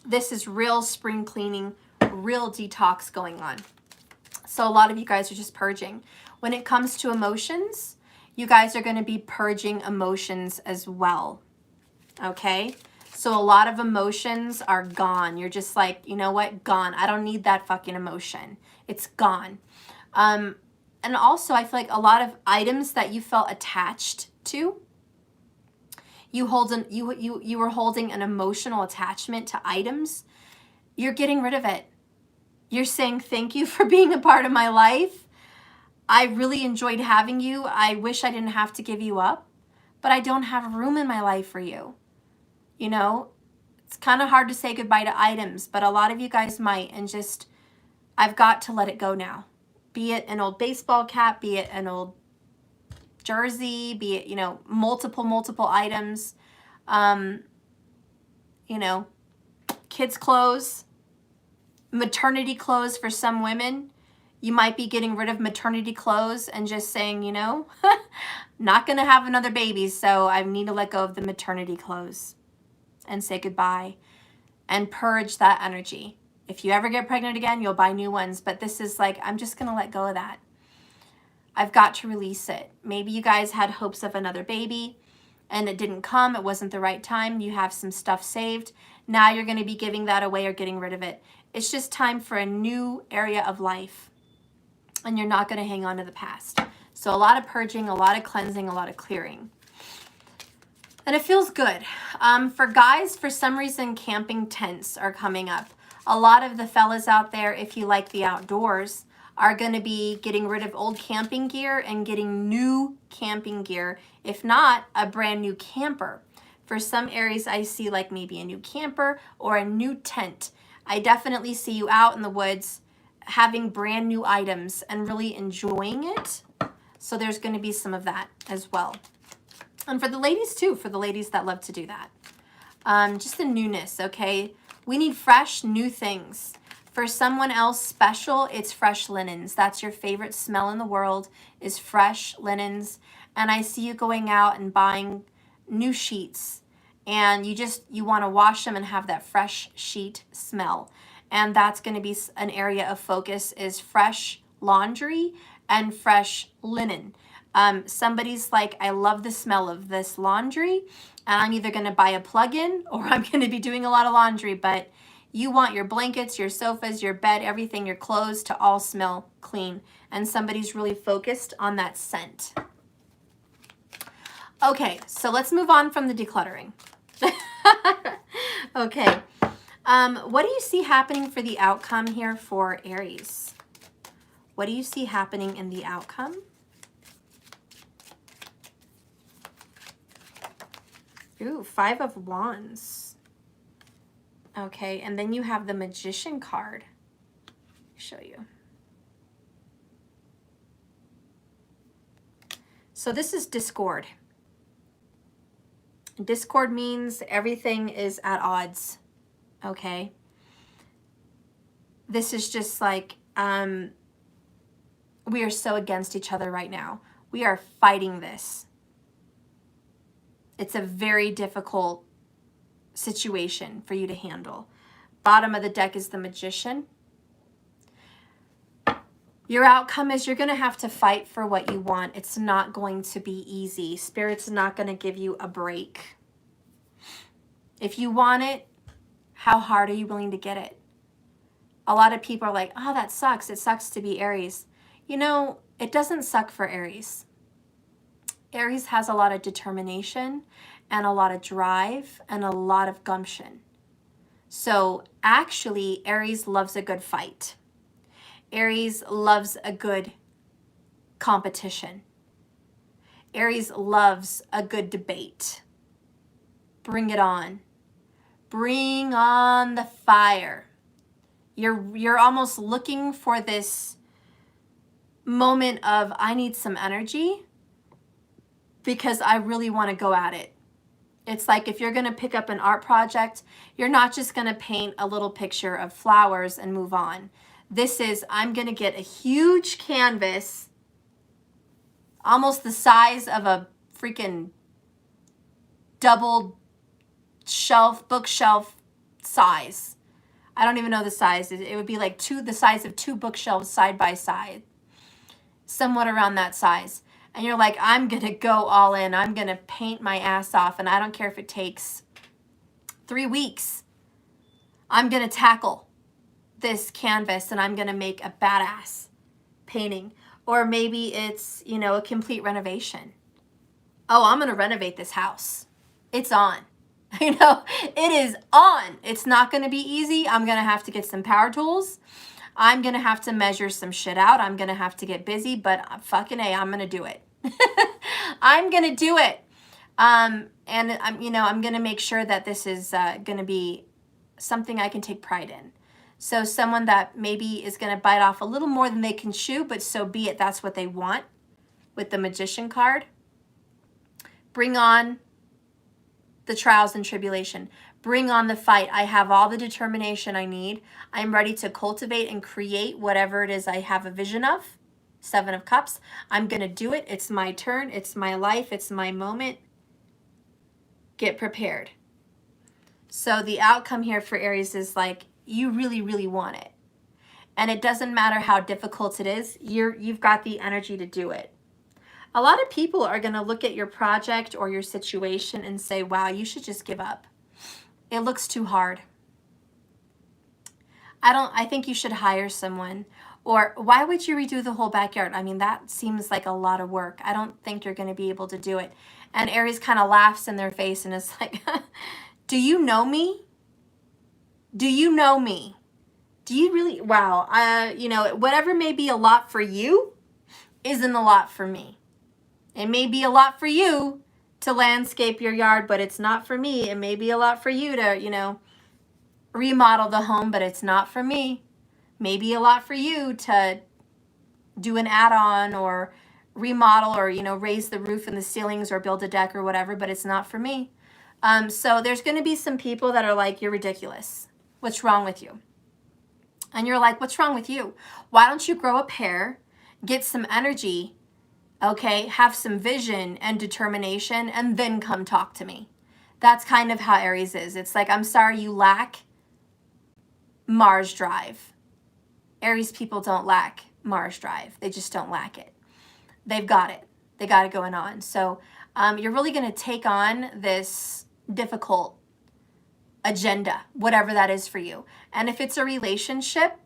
this is real spring cleaning, real detox going on. So a lot of you guys are just purging. When it comes to emotions, you guys are going to be purging emotions as well. Okay? So a lot of emotions are gone. You're just like, you know what? Gone. I don't need that fucking emotion. It's gone. And also, I feel like a lot of items that you felt attached to, you were holding an emotional attachment to items. You're getting rid of it. You're saying, thank you for being a part of my life. I really enjoyed having you. I wish I didn't have to give you up, but I don't have room in my life for you. You know, it's kind of hard to say goodbye to items, but a lot of you guys might, and just, I've got to let it go now. Be it an old baseball cap, be it an old jersey, be it, you know, multiple items, you know, kids' clothes, maternity clothes for some women. You might be getting rid of maternity clothes and just saying, you know, not going to have another baby, so I need to let go of the maternity clothes and say goodbye and purge that energy. If you ever get pregnant again, you'll buy new ones, but this is like, I'm just going to let go of that. I've got to release it. Maybe you guys had hopes of another baby and it didn't come. It wasn't the right time. You have some stuff saved. Now you're going to be giving that away or getting rid of it. It's just time for a new area of life. And you're not going to hang on to the past. So a lot of purging, a lot of cleansing, a lot of clearing. And it feels good. For guys, for some reason, camping tents are coming up. A lot of the fellas out there, if you like the outdoors, are going to be getting rid of old camping gear and getting new camping gear. If not, a brand new camper. For some Aries, I see like maybe a new camper or a new tent. I definitely see you out in the woods having brand new items and really enjoying it. So there's going to be some of that as well. And for the ladies too, for the ladies that love to do that. Just the newness, okay? We need fresh, new things. For someone else special, it's fresh linens. That's your favorite smell in the world, is fresh linens. And I see you going out and buying new sheets. And you want to wash them and have that fresh sheet smell. And that's going to be an area of focus, is fresh laundry and fresh linen. Somebody's like, I love the smell of this laundry, and I'm either going to buy a plug-in or I'm going to be doing a lot of laundry, but you want your blankets, your sofas, your bed, everything, your clothes to all smell clean. And somebody's really focused on that scent. Okay, so let's move on from the decluttering. Okay. What do you see happening for the outcome here for Aries? What do you see happening in the outcome? Ooh, 5 of Wands. Okay, and then you have the Magician card. Show you. So this is discord. Discord means everything is at odds. Okay. This is just like, we are so against each other right now. We are fighting this. It's a very difficult situation for you to handle. Bottom of the deck is the Magician. Your outcome is you're going to have to fight for what you want. It's not going to be easy. Spirit's not going to give you a break. If you want it, how hard are you willing to get it? A lot of people are like, oh, that sucks. It sucks to be Aries. You know, it doesn't suck for Aries. Aries has a lot of determination and a lot of drive and a lot of gumption. So actually, Aries loves a good fight. Aries loves a good competition. Aries loves a good debate. Bring it on. Bring on the fire. You're almost looking for this moment of, I need some energy because I really want to go at it. It's like if you're going to pick up an art project, you're not just going to paint a little picture of flowers and move on. This is, I'm going to get a huge canvas, almost the size of a freaking double shelf, bookshelf size. I don't even know the size. It would be like the size of 2 bookshelves side by side, somewhat around that size. And you're like, I'm going to go all in. I'm going to paint my ass off. And I don't care if it takes 3 weeks. I'm going to tackle this canvas and I'm going to make a badass painting. Or maybe it's, you know, a complete renovation. Oh, I'm going to renovate this house. It's on. You know, it is on. It's not going to be easy. I'm going to have to get some power tools. I'm going to have to measure some shit out. I'm going to have to get busy, but fucking A, I'm going to do it. I'm going to do it. And I'm going to make sure that this is going to be something I can take pride in. So someone that maybe is going to bite off a little more than they can chew, but so be it. That's what they want with the Magician card. Bring on the trials and tribulation. Bring on the fight. I have all the determination I need. I'm ready to cultivate and create whatever it is I have a vision of. 7 of Cups. I'm going to do it. It's my turn. It's my life. It's my moment. Get prepared. So the outcome here for Aries is like, you really, really want it. And it doesn't matter how difficult it is. You've got the energy to do it. A lot of people are going to look at your project or your situation and say, wow, you should just give up. It looks too hard. I think you should hire someone. Or why would you redo the whole backyard? I mean, that seems like a lot of work. I don't think you're going to be able to do it. And Aries kind of laughs in their face and is like, do you know me? Do you know me? Do you really? Wow. You know, whatever may be a lot for you isn't a lot for me. It may be a lot for you to landscape your yard, but it's not for me. It may be a lot for you to, you know, remodel the home, but it's not for me. Maybe a lot for you to do an add-on or remodel or, you know, raise the roof and the ceilings or build a deck or whatever, but it's not for me. So there's going to be some people that are like, you're ridiculous. What's wrong with you? And you're like, what's wrong with you? Why don't you grow a pair, get some energy, okay, have some vision and determination, and then come talk to me? That's kind of how Aries is. It's like, I'm sorry, you lack Mars drive. Aries people don't lack Mars drive. They just don't lack it. They've got it. They got it going on. So you're really going to take on this difficult agenda, whatever that is for you. And if it's a relationship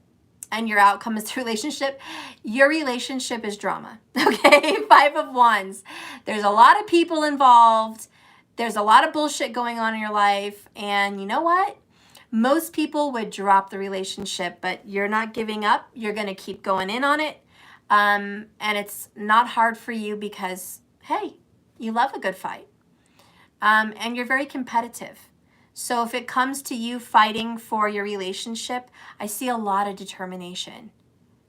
and your outcome is the relationship, your relationship is drama. Okay? 5 of Wands. There's a lot of people involved. There's a lot of bullshit going on in your life. And you know what? Most people would drop the relationship, but you're not giving up. You're going to keep going in on it. And it's not hard for you because, hey, you love a good fight. And you're very competitive. So if it comes to you fighting for your relationship, I see a lot of determination.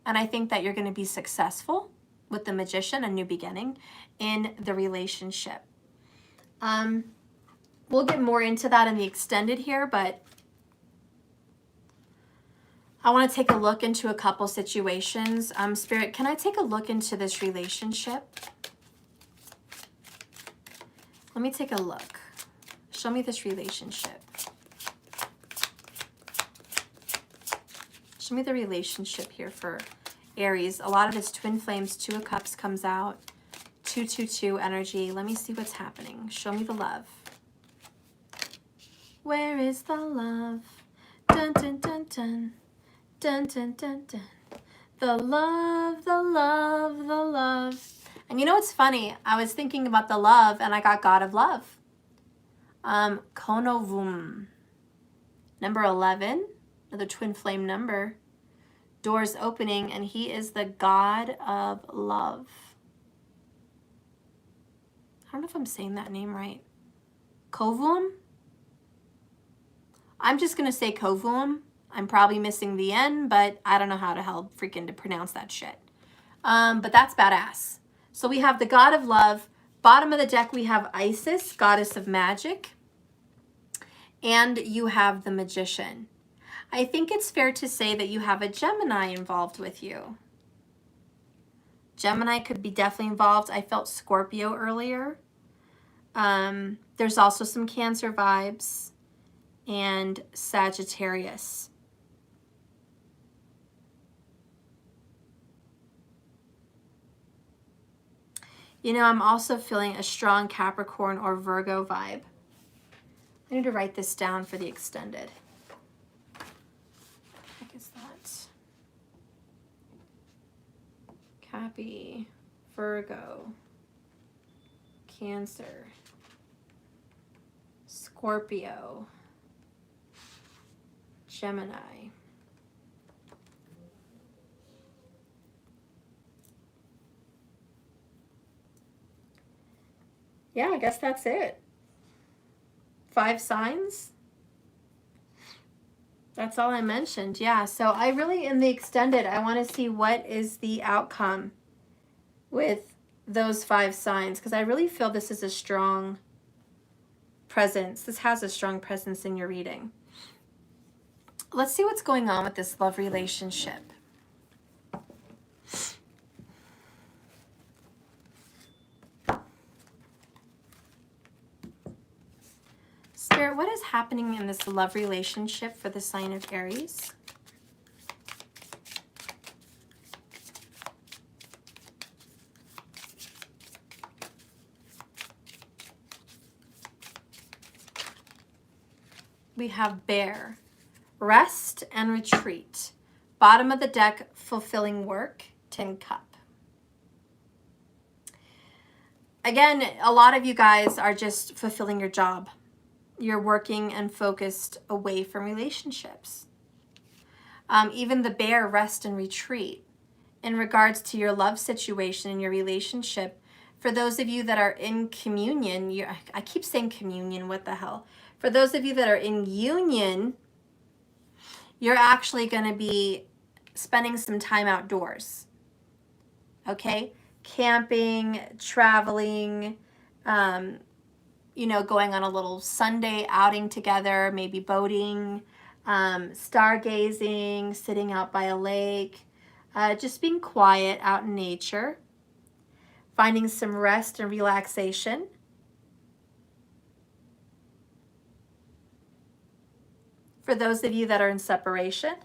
And I think that you're going to be successful with the Magician, a new beginning, in the relationship. We'll get more into that in the extended here, but I want to take a look into a couple situations. Spirit, can I take a look into this relationship? Let me take a look. Show me this relationship. Show me the relationship here for Aries. A lot of this twin flames, 2 of Cups comes out. 222 energy. Let me see what's happening. Show me the love. Where is the love? Dun, dun, dun, dun. Dun, dun, dun, dun. The love, the love, the love. And you know what's funny? I was thinking about the love and I got God of Love. Konovum. Number 11. Another twin flame number. Doors opening, and he is the God of Love. I don't know if I'm saying that name right. Kovum? I'm just going to say Kovum. I'm probably missing the N, but I don't know how to hell freaking to pronounce that shit. But that's badass. So we have the God of Love. Bottom of the deck, we have Isis, Goddess of Magic. And you have the Magician. I think it's fair to say that you have a Gemini involved with you. Gemini could be definitely involved. I felt Scorpio earlier. There's also some Cancer vibes and Sagittarius. You know, I'm also feeling a strong Capricorn or Virgo vibe. I need to write this down for the extended. What is that? Cappy, Virgo, Cancer, Scorpio, Gemini. Yeah, I guess that's it. 5 signs. That's all I mentioned. Yeah, so I really, in the extended, I want to see what is the outcome with those 5 signs, because I really feel this is a strong presence. This has a strong presence in your reading. Let's see what's going on with this love relationship. Spirit, what is happening in this love relationship for the sign of Aries? We have Bear, Rest and Retreat. Bottom of the deck, Fulfilling Work, 10 Cup. Again, a lot of you guys are just fulfilling your job. You're working and focused away from relationships. Even the Bear, Rest and Retreat. In regards to your love situation and your relationship, for those of you that are in communion, I keep saying communion, what the hell? For those of you that are in union, you're actually going to be spending some time outdoors, okay? Camping, traveling, you know, going on a little Sunday outing together, maybe boating, stargazing, sitting out by a lake, just being quiet out in nature, finding some rest and relaxation. For those of you that are in separation,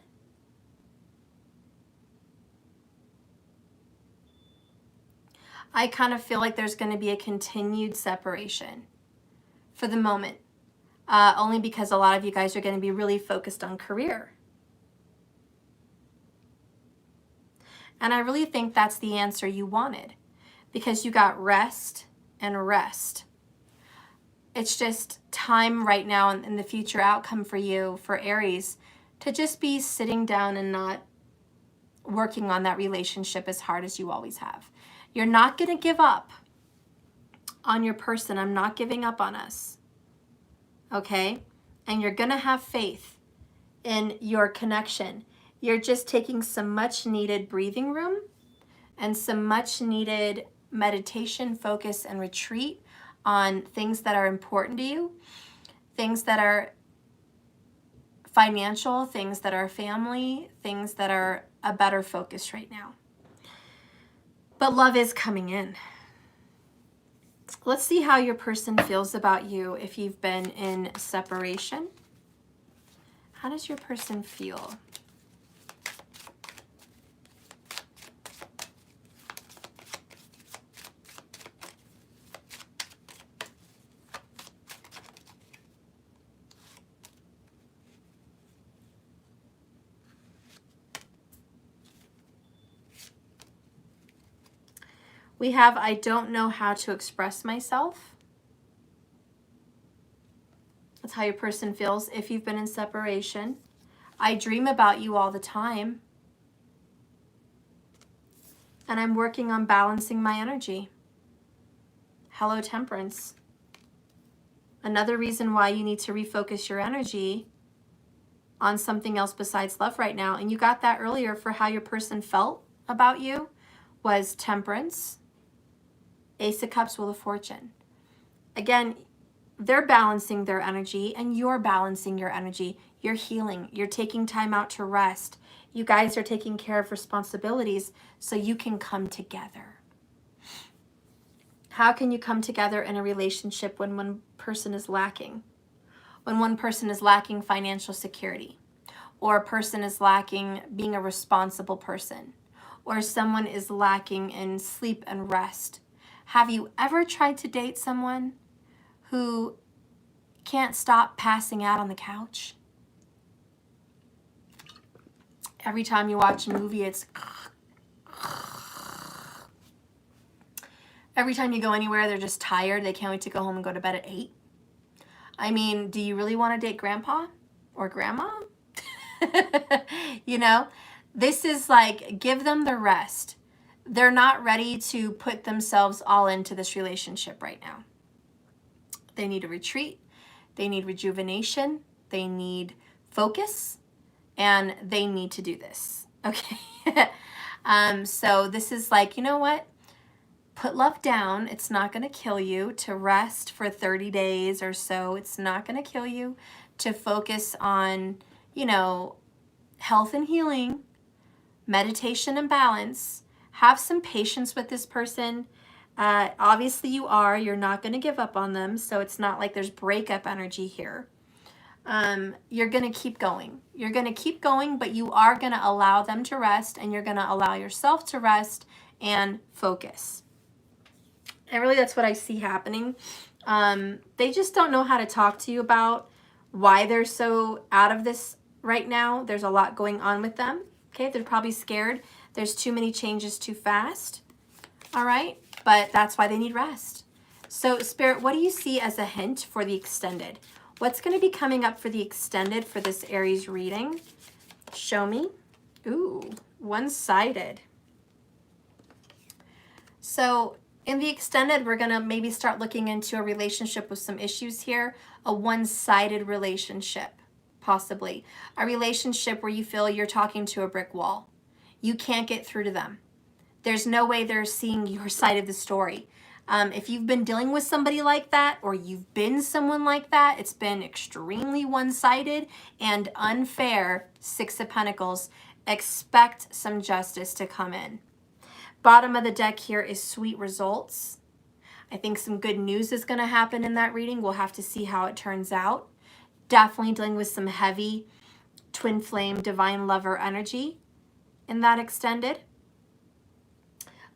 I kind of feel like there's going to be a continued separation for the moment, only because a lot of you guys are going to be really focused on career. And I really think that's the answer you wanted, because you got rest and rest. It's just time right now in the future outcome for you, for Aries, to just be sitting down and not working on that relationship as hard as you always have. You're not going to give up on your person. I'm not giving up on us. Okay? And you're going to have faith in your connection. You're just taking some much needed breathing room and some much needed meditation, focus, and retreat on things that are important to you, things that are financial, things that are family, things that are a better focus right now. But love is coming in. Let's see how your person feels about you if you've been in separation. How does your person feel? We have, I don't know how to express myself. That's how your person feels if you've been in separation. I dream about you all the time. And I'm working on balancing my energy. Hello, Temperance. Another reason why you need to refocus your energy on something else besides love right now, and you got that earlier for how your person felt about you, was Temperance, Ace of Cups, Wheel of Fortune. Again, they're balancing their energy and you're balancing your energy. You're healing. You're taking time out to rest. You guys are taking care of responsibilities so you can come together. How can you come together in a relationship when one person is lacking? When one person is lacking financial security, or a person is lacking being a responsible person, or someone is lacking in sleep and rest. Have you ever tried to date someone who can't stop passing out on the couch? Every time you watch a movie, it's... Every time you go anywhere, they're just tired. They can't wait to go home and go to bed at 8. I mean, do you really want to date grandpa or grandma? You know, this is like, give them the rest. They're not ready to put themselves all into this relationship right now. They need a retreat. They need rejuvenation. They need focus. And they need to do this. Okay. So this is like, you know what? Put love down. It's not going to kill you to rest for 30 days or so. It's not going to kill you to focus on, you know, health and healing, meditation and balance. Have some patience with this person. Obviously you are. You're not going to give up on them. So it's not like there's breakup energy here. You're going to keep going. You're going to keep going, but you are going to allow them to rest, and you're going to allow yourself to rest and focus. And really that's what I see happening. They just don't know how to talk to you about why they're so out of this right now. There's a lot going on with them. Okay, they're probably scared. There's too many changes too fast. All right, but that's why they need rest. So Spirit, what do you see as a hint for the extended? What's going to be coming up for the extended for this Aries reading? Show me. Ooh, one-sided. So in the extended, we're going to maybe start looking into a relationship with some issues here. A one-sided relationship, possibly. A relationship where you feel you're talking to a brick wall. You can't get through to them. There's no way they're seeing your side of the story. If you've been dealing with somebody like that, or you've been someone like that, it's been extremely one-sided and unfair. 6 of Pentacles. Expect some justice to come in. Bottom of the deck here is sweet results. I think some good news is going to happen in that reading. We'll have to see how it turns out. Definitely dealing with some heavy twin flame divine lover energy in that extended.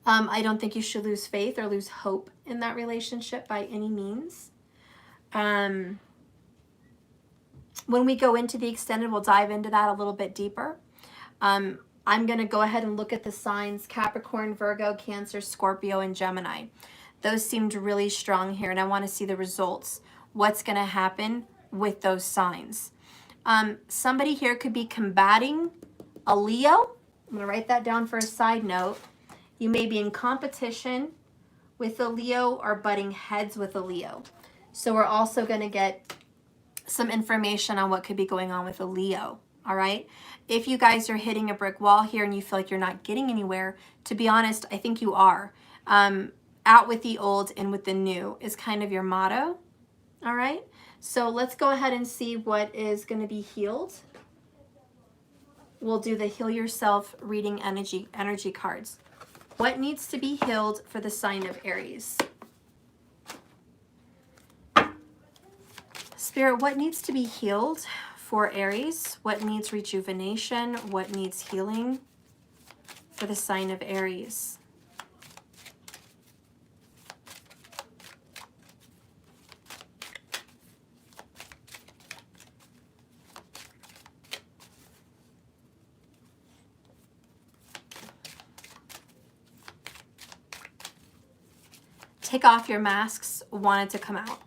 I don't think you should lose faith or lose hope in that relationship by any means. When we go into the extended, we'll dive into that a little bit deeper. I'm going to go ahead and look at the signs: Capricorn, Virgo, Cancer, Scorpio, and Gemini. Those seemed really strong here, and I want to see the results. What's going to happen with those signs? Somebody here could be combating a Leo. I'm going to write that down for a side note. You may be in competition with a Leo or butting heads with a Leo. So we're also going to get some information on what could be going on with a Leo. All right. If you guys are hitting a brick wall here and you feel like you're not getting anywhere, to be honest, I think you are. Out with the old, in with the new is kind of your motto. All right. So let's go ahead and see what is going to be healed. We'll do the Heal Yourself reading energy cards. What needs to be healed for the sign of Aries? Spirit, what needs to be healed for Aries? What needs rejuvenation? What needs healing for the sign of Aries? Take off your masks, want it to come out.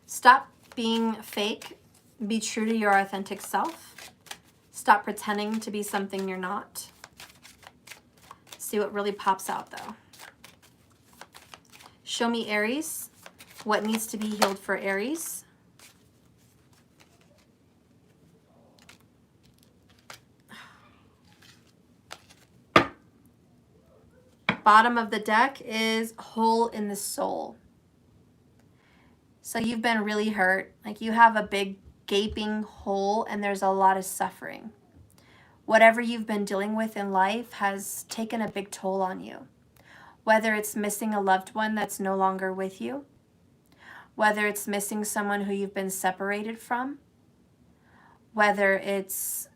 Stop being fake. Be true to your authentic self. Stop pretending to be something you're not. See what really pops out though. Show me Aries. What needs to be healed for Aries? Bottom of the deck is hole in the soul. So you've been really hurt. Like you have a big gaping hole and there's a lot of suffering. Whatever you've been dealing with in life has taken a big toll on you. Whether it's missing a loved one that's no longer with you, whether it's missing someone who you've been separated from, whether it's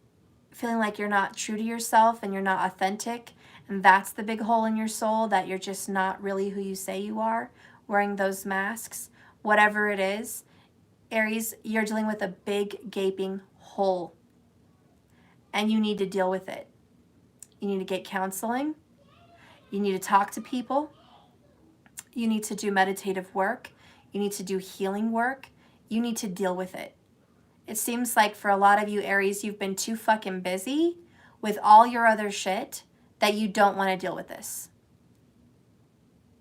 feeling like you're not true to yourself and you're not authentic, and that's the big hole in your soul, that you're just not really who you say you are, wearing those masks, whatever it is, Aries, you're dealing with a big gaping hole and you need to deal with it. You need to get counseling. You need to talk to people. You need to do meditative work. You need to do healing work. You need to deal with it. It seems like for a lot of you Aries, you've been too fucking busy with all your other shit that you don't want to deal with this.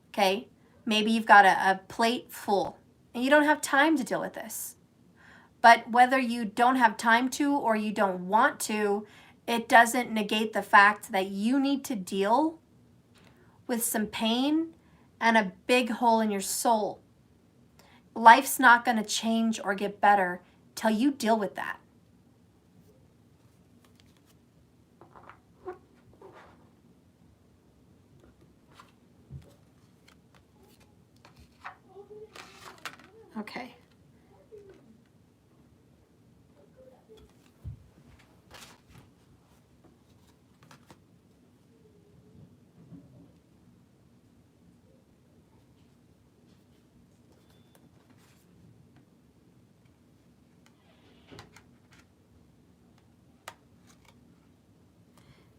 Okay? Maybe you've got a plate full and you don't have time to deal with this. But whether you don't have time to or you don't want to, it doesn't negate the fact that you need to deal with some pain and a big hole in your soul. Life's not going to change or get better till you deal with that. Okay.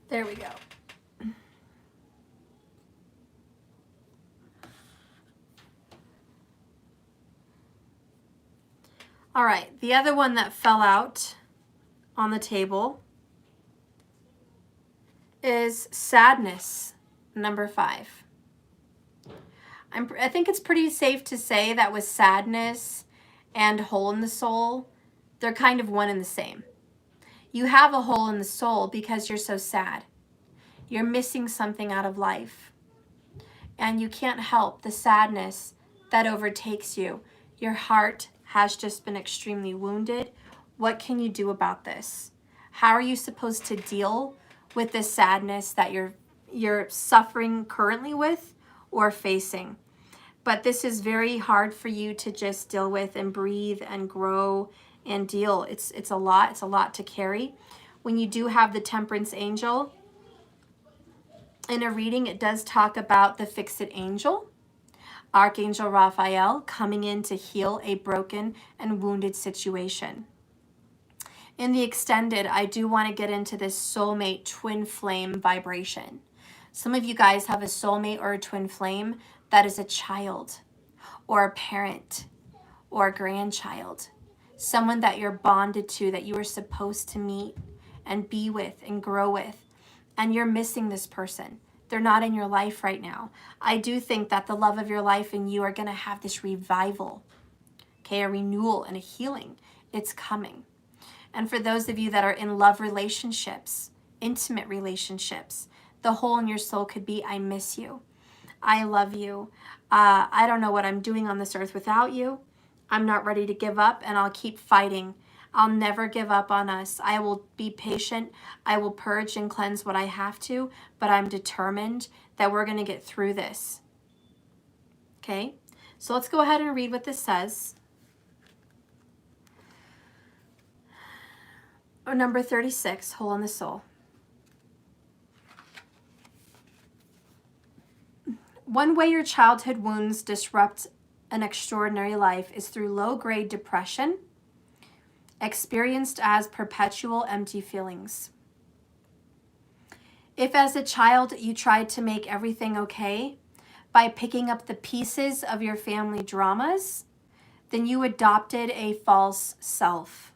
There we go. All right, the other one that fell out on the table is sadness, number 5. I think it's pretty safe to say that with sadness and hole in the soul, they're kind of one and the same. You have a hole in the soul because you're so sad. You're missing something out of life. And you can't help the sadness that overtakes you. Your heart has just been extremely wounded. What can you do about this? How are you supposed to deal with the sadness that you're suffering currently with or facing? But this is very hard for you to just deal with and breathe and grow and deal. It's a lot to carry. When you do have the Temperance angel in a reading, it does talk about the Fix-It angel, Archangel Raphael, coming in to heal a broken and wounded situation. In the extended, I do want to get into this soulmate twin flame vibration. Some of you guys have a soulmate or a twin flame that is a child or a parent or a grandchild, someone that you're bonded to, that you are supposed to meet and be with and grow with, and you're missing this person. They're not in your life right now. I do think that the love of your life and you are going to have this revival, okay, a renewal and a healing. It's coming. And for those of you that are in love relationships, intimate relationships, the hole in your soul could be, I miss you. I love you. I don't know what I'm doing on this earth without you. I'm not ready to give up, and I'll keep fighting. I'll never give up on us. I will be patient. I will purge and cleanse what I have to, but I'm determined that we're going to get through this. Okay? So let's go ahead and read what this says. Or number 36, Hole in the Soul. One way your childhood wounds disrupt an extraordinary life is through low-grade depression, experienced as perpetual empty feelings. If as a child you tried to make everything okay by picking up the pieces of your family dramas, then you adopted a false self.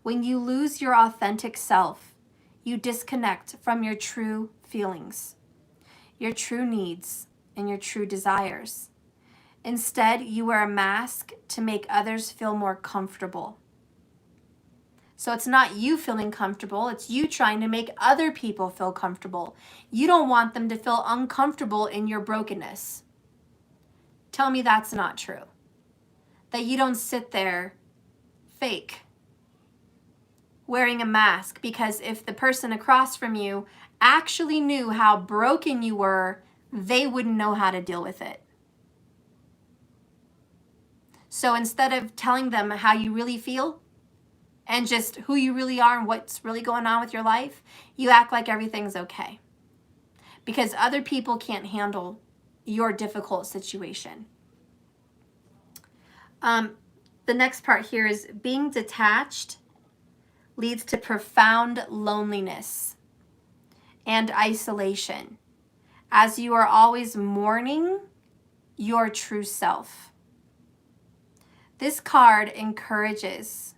When you lose your authentic self, you disconnect from your true feelings, your true needs, and your true desires. Instead, you wear a mask to make others feel more comfortable. So it's not you feeling comfortable, it's you trying to make other people feel comfortable. You don't want them to feel uncomfortable in your brokenness. Tell me that's not true. That you don't sit there fake, wearing a mask, because if the person across from you actually knew how broken you were, they wouldn't know how to deal with it. So instead of telling them how you really feel and just who you really are and what's really going on with your life, you act like everything's okay because other people can't handle your difficult situation. The next part here is being detached leads to profound loneliness and isolation, as you are always mourning your true self. This card encourages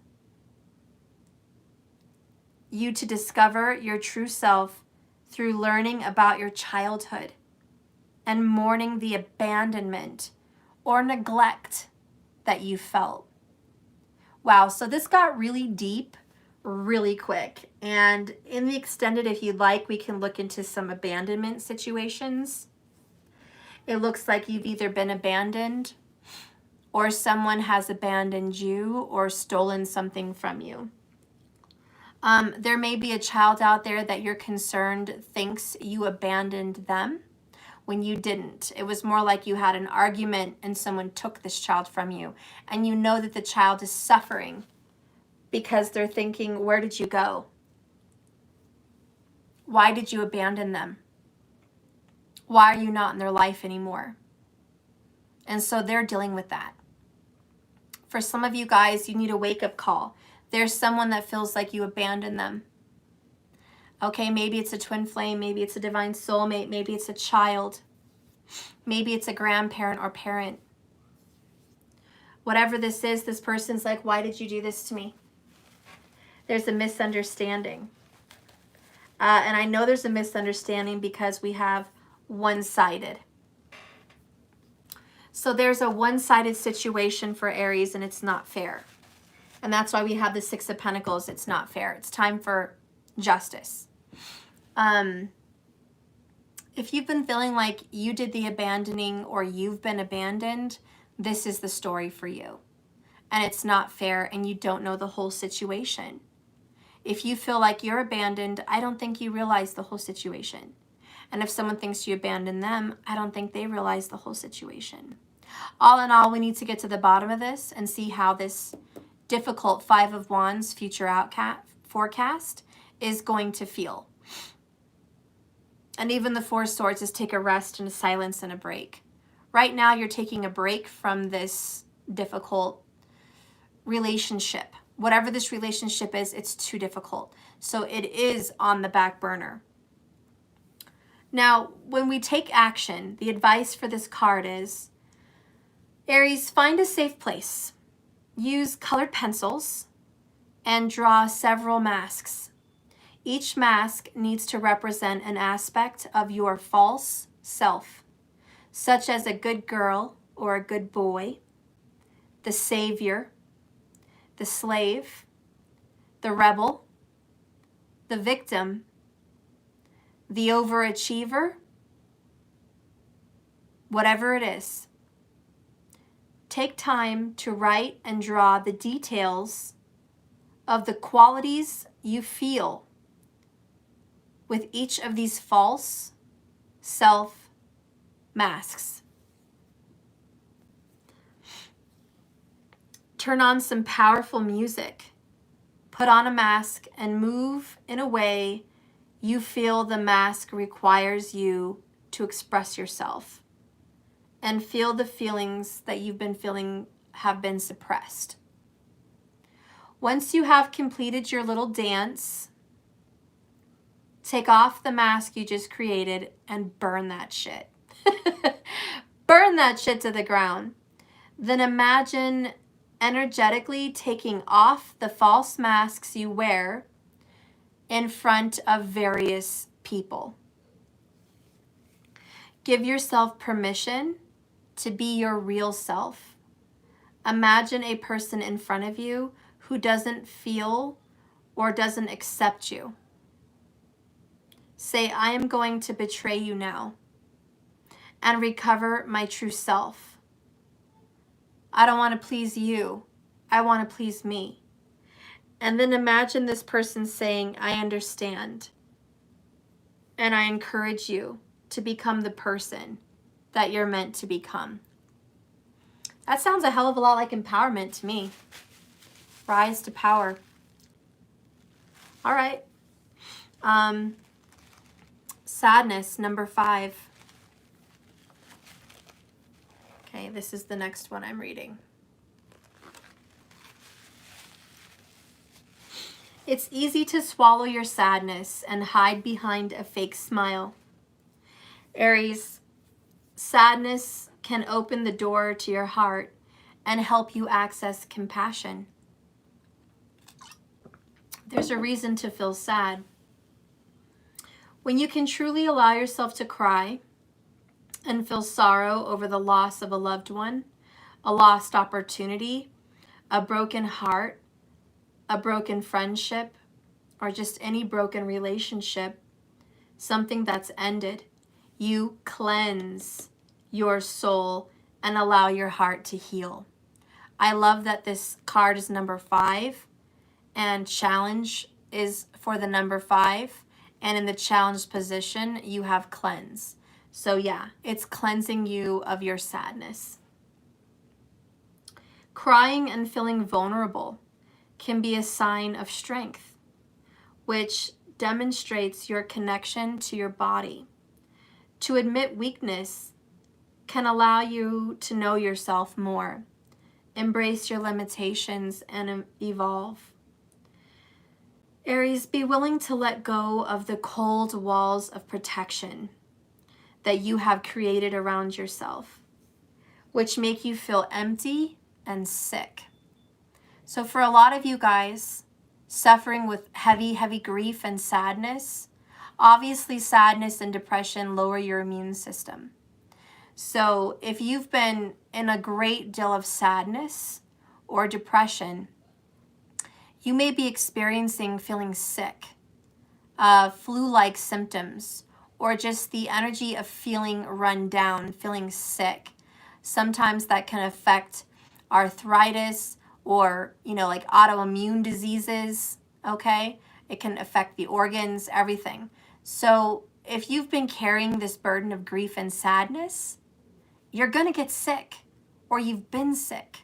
you to discover your true self through learning about your childhood and mourning the abandonment or neglect that you felt. Wow, so this got really deep really quick. And in the extended, if you'd like, we can look into some abandonment situations. It looks like you've either been abandoned or someone has abandoned you or stolen something from you. There may be a child out there that you're concerned thinks you abandoned them when you didn't. It was more like you had an argument and someone took this child from you, and you know that the child is suffering because they're thinking, where did you go? Why did you abandon them? Why are you not in their life anymore? And so they're dealing with that. For some of you guys, you need a wake-up call. There's someone that feels like you abandoned them. Okay, maybe it's a twin flame, maybe it's a divine soulmate, maybe it's a child, maybe it's a grandparent or parent. Whatever this is, this person's like, why did you do this to me? There's a misunderstanding. And I know there's a misunderstanding because we have one-sided. So there's a one-sided situation for Aries, and it's not fair. And that's why we have the Six of Pentacles. It's not fair. It's time for justice. If you've been feeling like you did the abandoning or you've been abandoned, this is the story for you. And it's not fair and you don't know the whole situation. If you feel like you're abandoned, I don't think you realize the whole situation. And if someone thinks you abandoned them, I don't think they realize the whole situation. All in all, we need to get to the bottom of this and see how this difficult Five of Wands future forecast is going to feel. And even the Four of Swords is take a rest and a silence and a break. Right now, you're taking a break from this difficult relationship. Whatever this relationship is, it's too difficult. So it is on the back burner. Now, when we take action, the advice for this card is, Aries, find a safe place. Use colored pencils and draw several masks. Each mask needs to represent an aspect of your false self, such as a good girl or a good boy, the savior, the slave, the rebel, the victim, the overachiever, whatever it is. Take time to write and draw the details of the qualities you feel with each of these false self masks. Turn on some powerful music. Put on a mask and move in a way you feel the mask requires you to express yourself. And feel the feelings that you've been feeling have been suppressed. Once you have completed your little dance, take off the mask you just created and burn that shit. Burn that shit to the ground. Then imagine energetically taking off the false masks you wear in front of various people. Give yourself permission to be your real self. Imagine a person in front of you who doesn't feel or doesn't accept you. Say, I am going to betray you now and recover my true self. I don't want to please you. I want to please me. And then imagine this person saying, I understand. And I encourage you to become the person that you're meant to become. That sounds a hell of a lot like empowerment to me. Rise to power. All right. Sadness, number 5. Okay, this is the next one I'm reading. It's easy to swallow your sadness and hide behind a fake smile. Aries, sadness can open the door to your heart and help you access compassion. There's a reason to feel sad. When you can truly allow yourself to cry and feel sorrow over the loss of a loved one, a lost opportunity, a broken heart, a broken friendship, or just any broken relationship, something that's ended, you cleanse your soul and allow your heart to heal. I love that this card is number 5 and challenge is for the number 5, and in the challenge position you have cleanse. So yeah, it's cleansing you of your sadness. Crying and feeling vulnerable can be a sign of strength, which demonstrates your connection to your body. To admit weakness can allow you to know yourself more, embrace your limitations, and evolve. Aries, be willing to let go of the cold walls of protection that you have created around yourself, which make you feel empty and sick. So for a lot of you guys suffering with heavy, heavy grief and sadness, obviously sadness and depression lower your immune system. So if you've been in a great deal of sadness or depression, you may be experiencing feeling sick. flu-like symptoms, or just the energy of feeling run down, feeling sick. Sometimes that can affect arthritis or, like autoimmune diseases, okay? It can affect the organs, everything. So if you've been carrying this burden of grief and sadness, you're going to get sick, or you've been sick.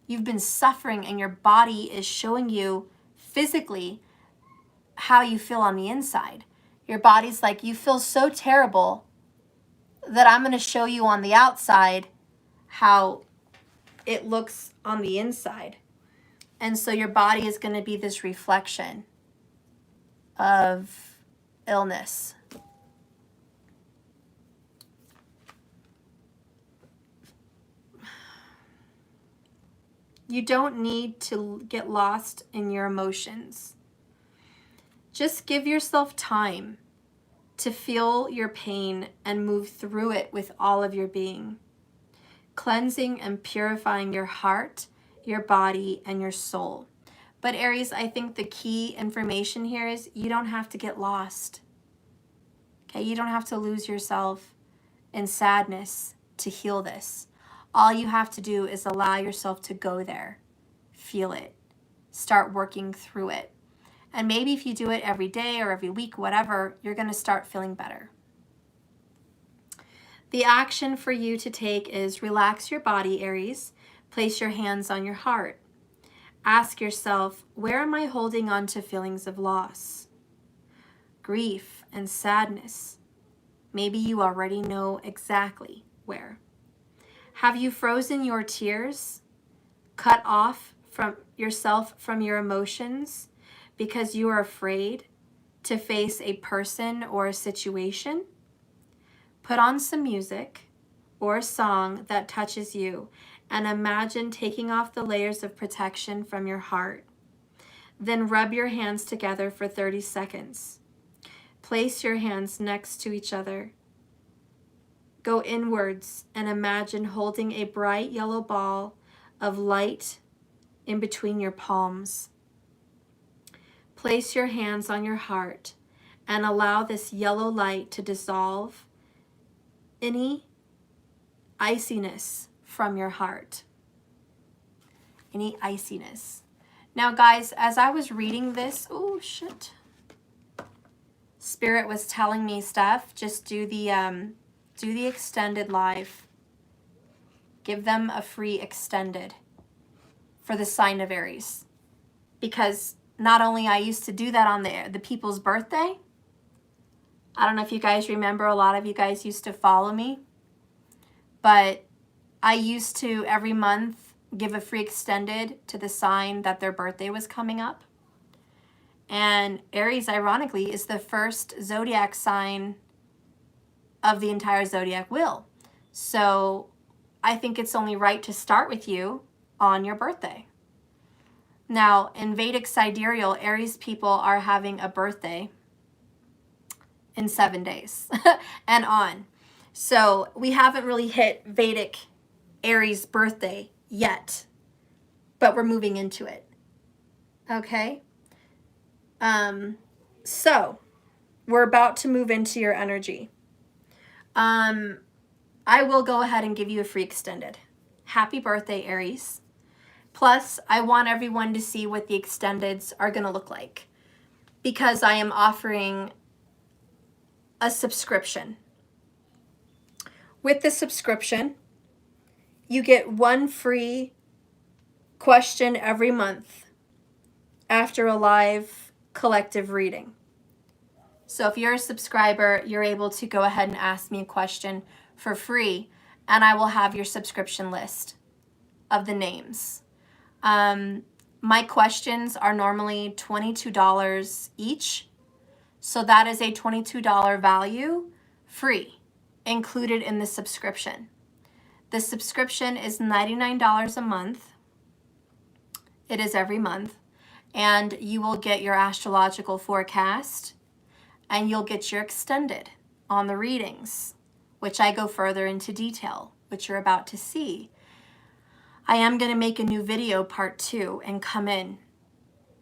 You've been suffering, and your body is showing you physically how you feel on the inside. Your body's like, you feel so terrible that I'm going to show you on the outside how it looks on the inside. And so your body is going to be this reflection of illness. You don't need to get lost in your emotions. Just give yourself time to feel your pain and move through it with all of your being, cleansing and purifying your heart, your body, and your soul. But Aries, I think the key information here is you don't have to get lost. Okay, you don't have to lose yourself in sadness to heal this. All you have to do is allow yourself to go there, feel it, start working through it. And maybe if you do it every day or every week, whatever, you're going to start feeling better. The action for you to take is relax your body, Aries. Place your hands on your heart. Ask yourself, where am I holding on to feelings of loss, grief, and sadness? Maybe you already know exactly where. Have you frozen your tears, cut off from yourself from your emotions because you are afraid to face a person or a situation? Put on some music or a song that touches you and imagine taking off the layers of protection from your heart. Then rub your hands together for 30 seconds. Place your hands next to each other. Go inwards and imagine holding a bright yellow ball of light in between your palms. Place your hands on your heart and allow this yellow light to dissolve any iciness from your heart. Any iciness. Now, guys, as I was reading this, oh, shit. Spirit was telling me stuff. Just do the extended live. Give them a free extended for the sign of Aries. Because not only I used to do that on the people's birthday. I don't know if you guys remember, a lot of you guys used to follow me. But I used to every month give a free extended to the sign that their birthday was coming up. And Aries, ironically, is the first zodiac sign of the entire zodiac wheel. So I think it's only right to start with you on your birthday. Now, in Vedic sidereal, Aries people are having a birthday in 7 days and on. So we haven't really hit Vedic Aries birthday yet, but we're moving into it. Okay? So we're about to move into your energy. I will go ahead and give you a free extended. Happy birthday, Aries. Plus, I want everyone to see what the extendeds are going to look like because I am offering a subscription. With the subscription, you get one free question every month after a live collective reading. So if you're a subscriber, you're able to go ahead and ask me a question for free, and I will have your subscription list of the names. My questions are normally $22 each, so that is a $22 value free, included in the subscription. The subscription is $99 a month. It is every month, and you will get your astrological forecast, and you'll get your extended on the readings, which I go further into detail, which you're about to see. I am going to make a new video, part 2, and come in.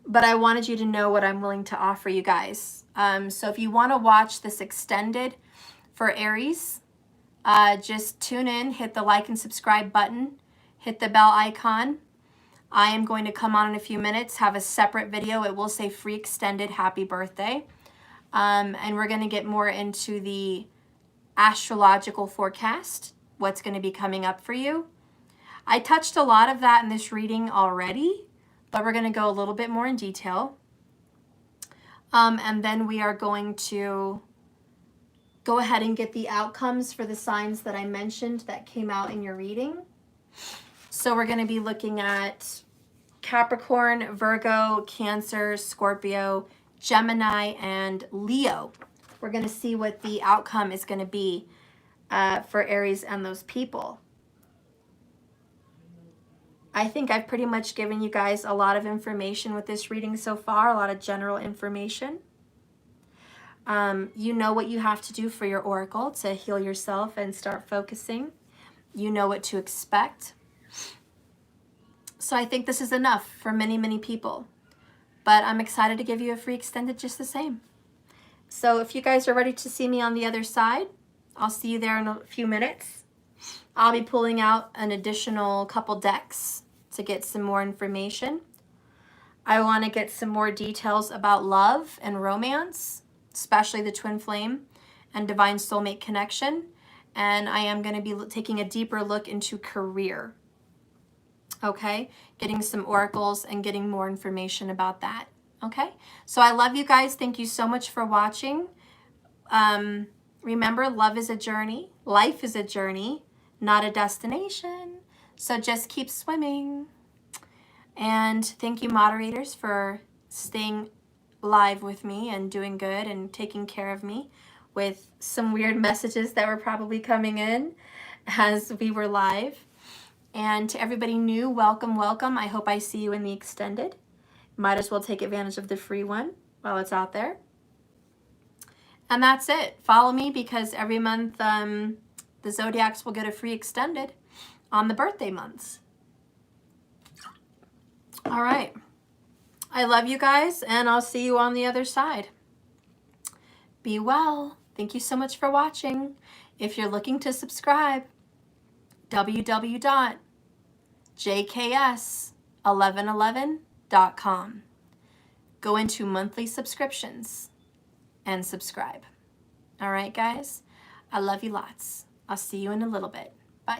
But I wanted you to know what I'm willing to offer you guys. So if you want to watch this extended for Aries, just tune in, hit the like and subscribe button, hit the bell icon. I am going to come on in a few minutes, have a separate video. It will say free extended happy birthday. And we're going to get more into the astrological forecast, what's going to be coming up for you. I touched a lot of that in this reading already, but we're going to go a little bit more in detail. And then we are going to go ahead and get the outcomes for the signs that I mentioned that came out in your reading. So we're going to be looking at Capricorn, Virgo, Cancer, Scorpio, Gemini, and Leo. We're going to see what the outcome is going to be for Aries and those people. I think I've pretty much given you guys a lot of information with this reading so far, a lot of general information. You know what you have to do for your oracle to heal yourself and start focusing. You know what to expect. So I think this is enough for many, many people. But I'm excited to give you a free extended just the same. So if you guys are ready to see me on the other side, I'll see you there in a few minutes. I'll be pulling out an additional couple decks to get some more information. I want to get some more details about love and romance, especially the twin flame and divine soulmate connection. And I am going to be taking a deeper look into career. Okay, getting some oracles and getting more information about that. Okay, so I love you guys. Thank you so much for watching. Remember, love is a journey. Life is a journey, not a destination. So just keep swimming. And thank you, moderators, for staying live with me and doing good and taking care of me with some weird messages that were probably coming in as we were live. And to everybody new, welcome, welcome. I hope I see you in the extended. Might as well take advantage of the free one while it's out there. And that's it. Follow me because every month the Zodiacs will get a free extended on the birthday months. All right. I love you guys, and I'll see you on the other side. Be well. Thank you so much for watching. If you're looking to subscribe, www.jks1111.com. Go into monthly subscriptions and subscribe. All right, guys? I love you lots. I'll see you in a little bit.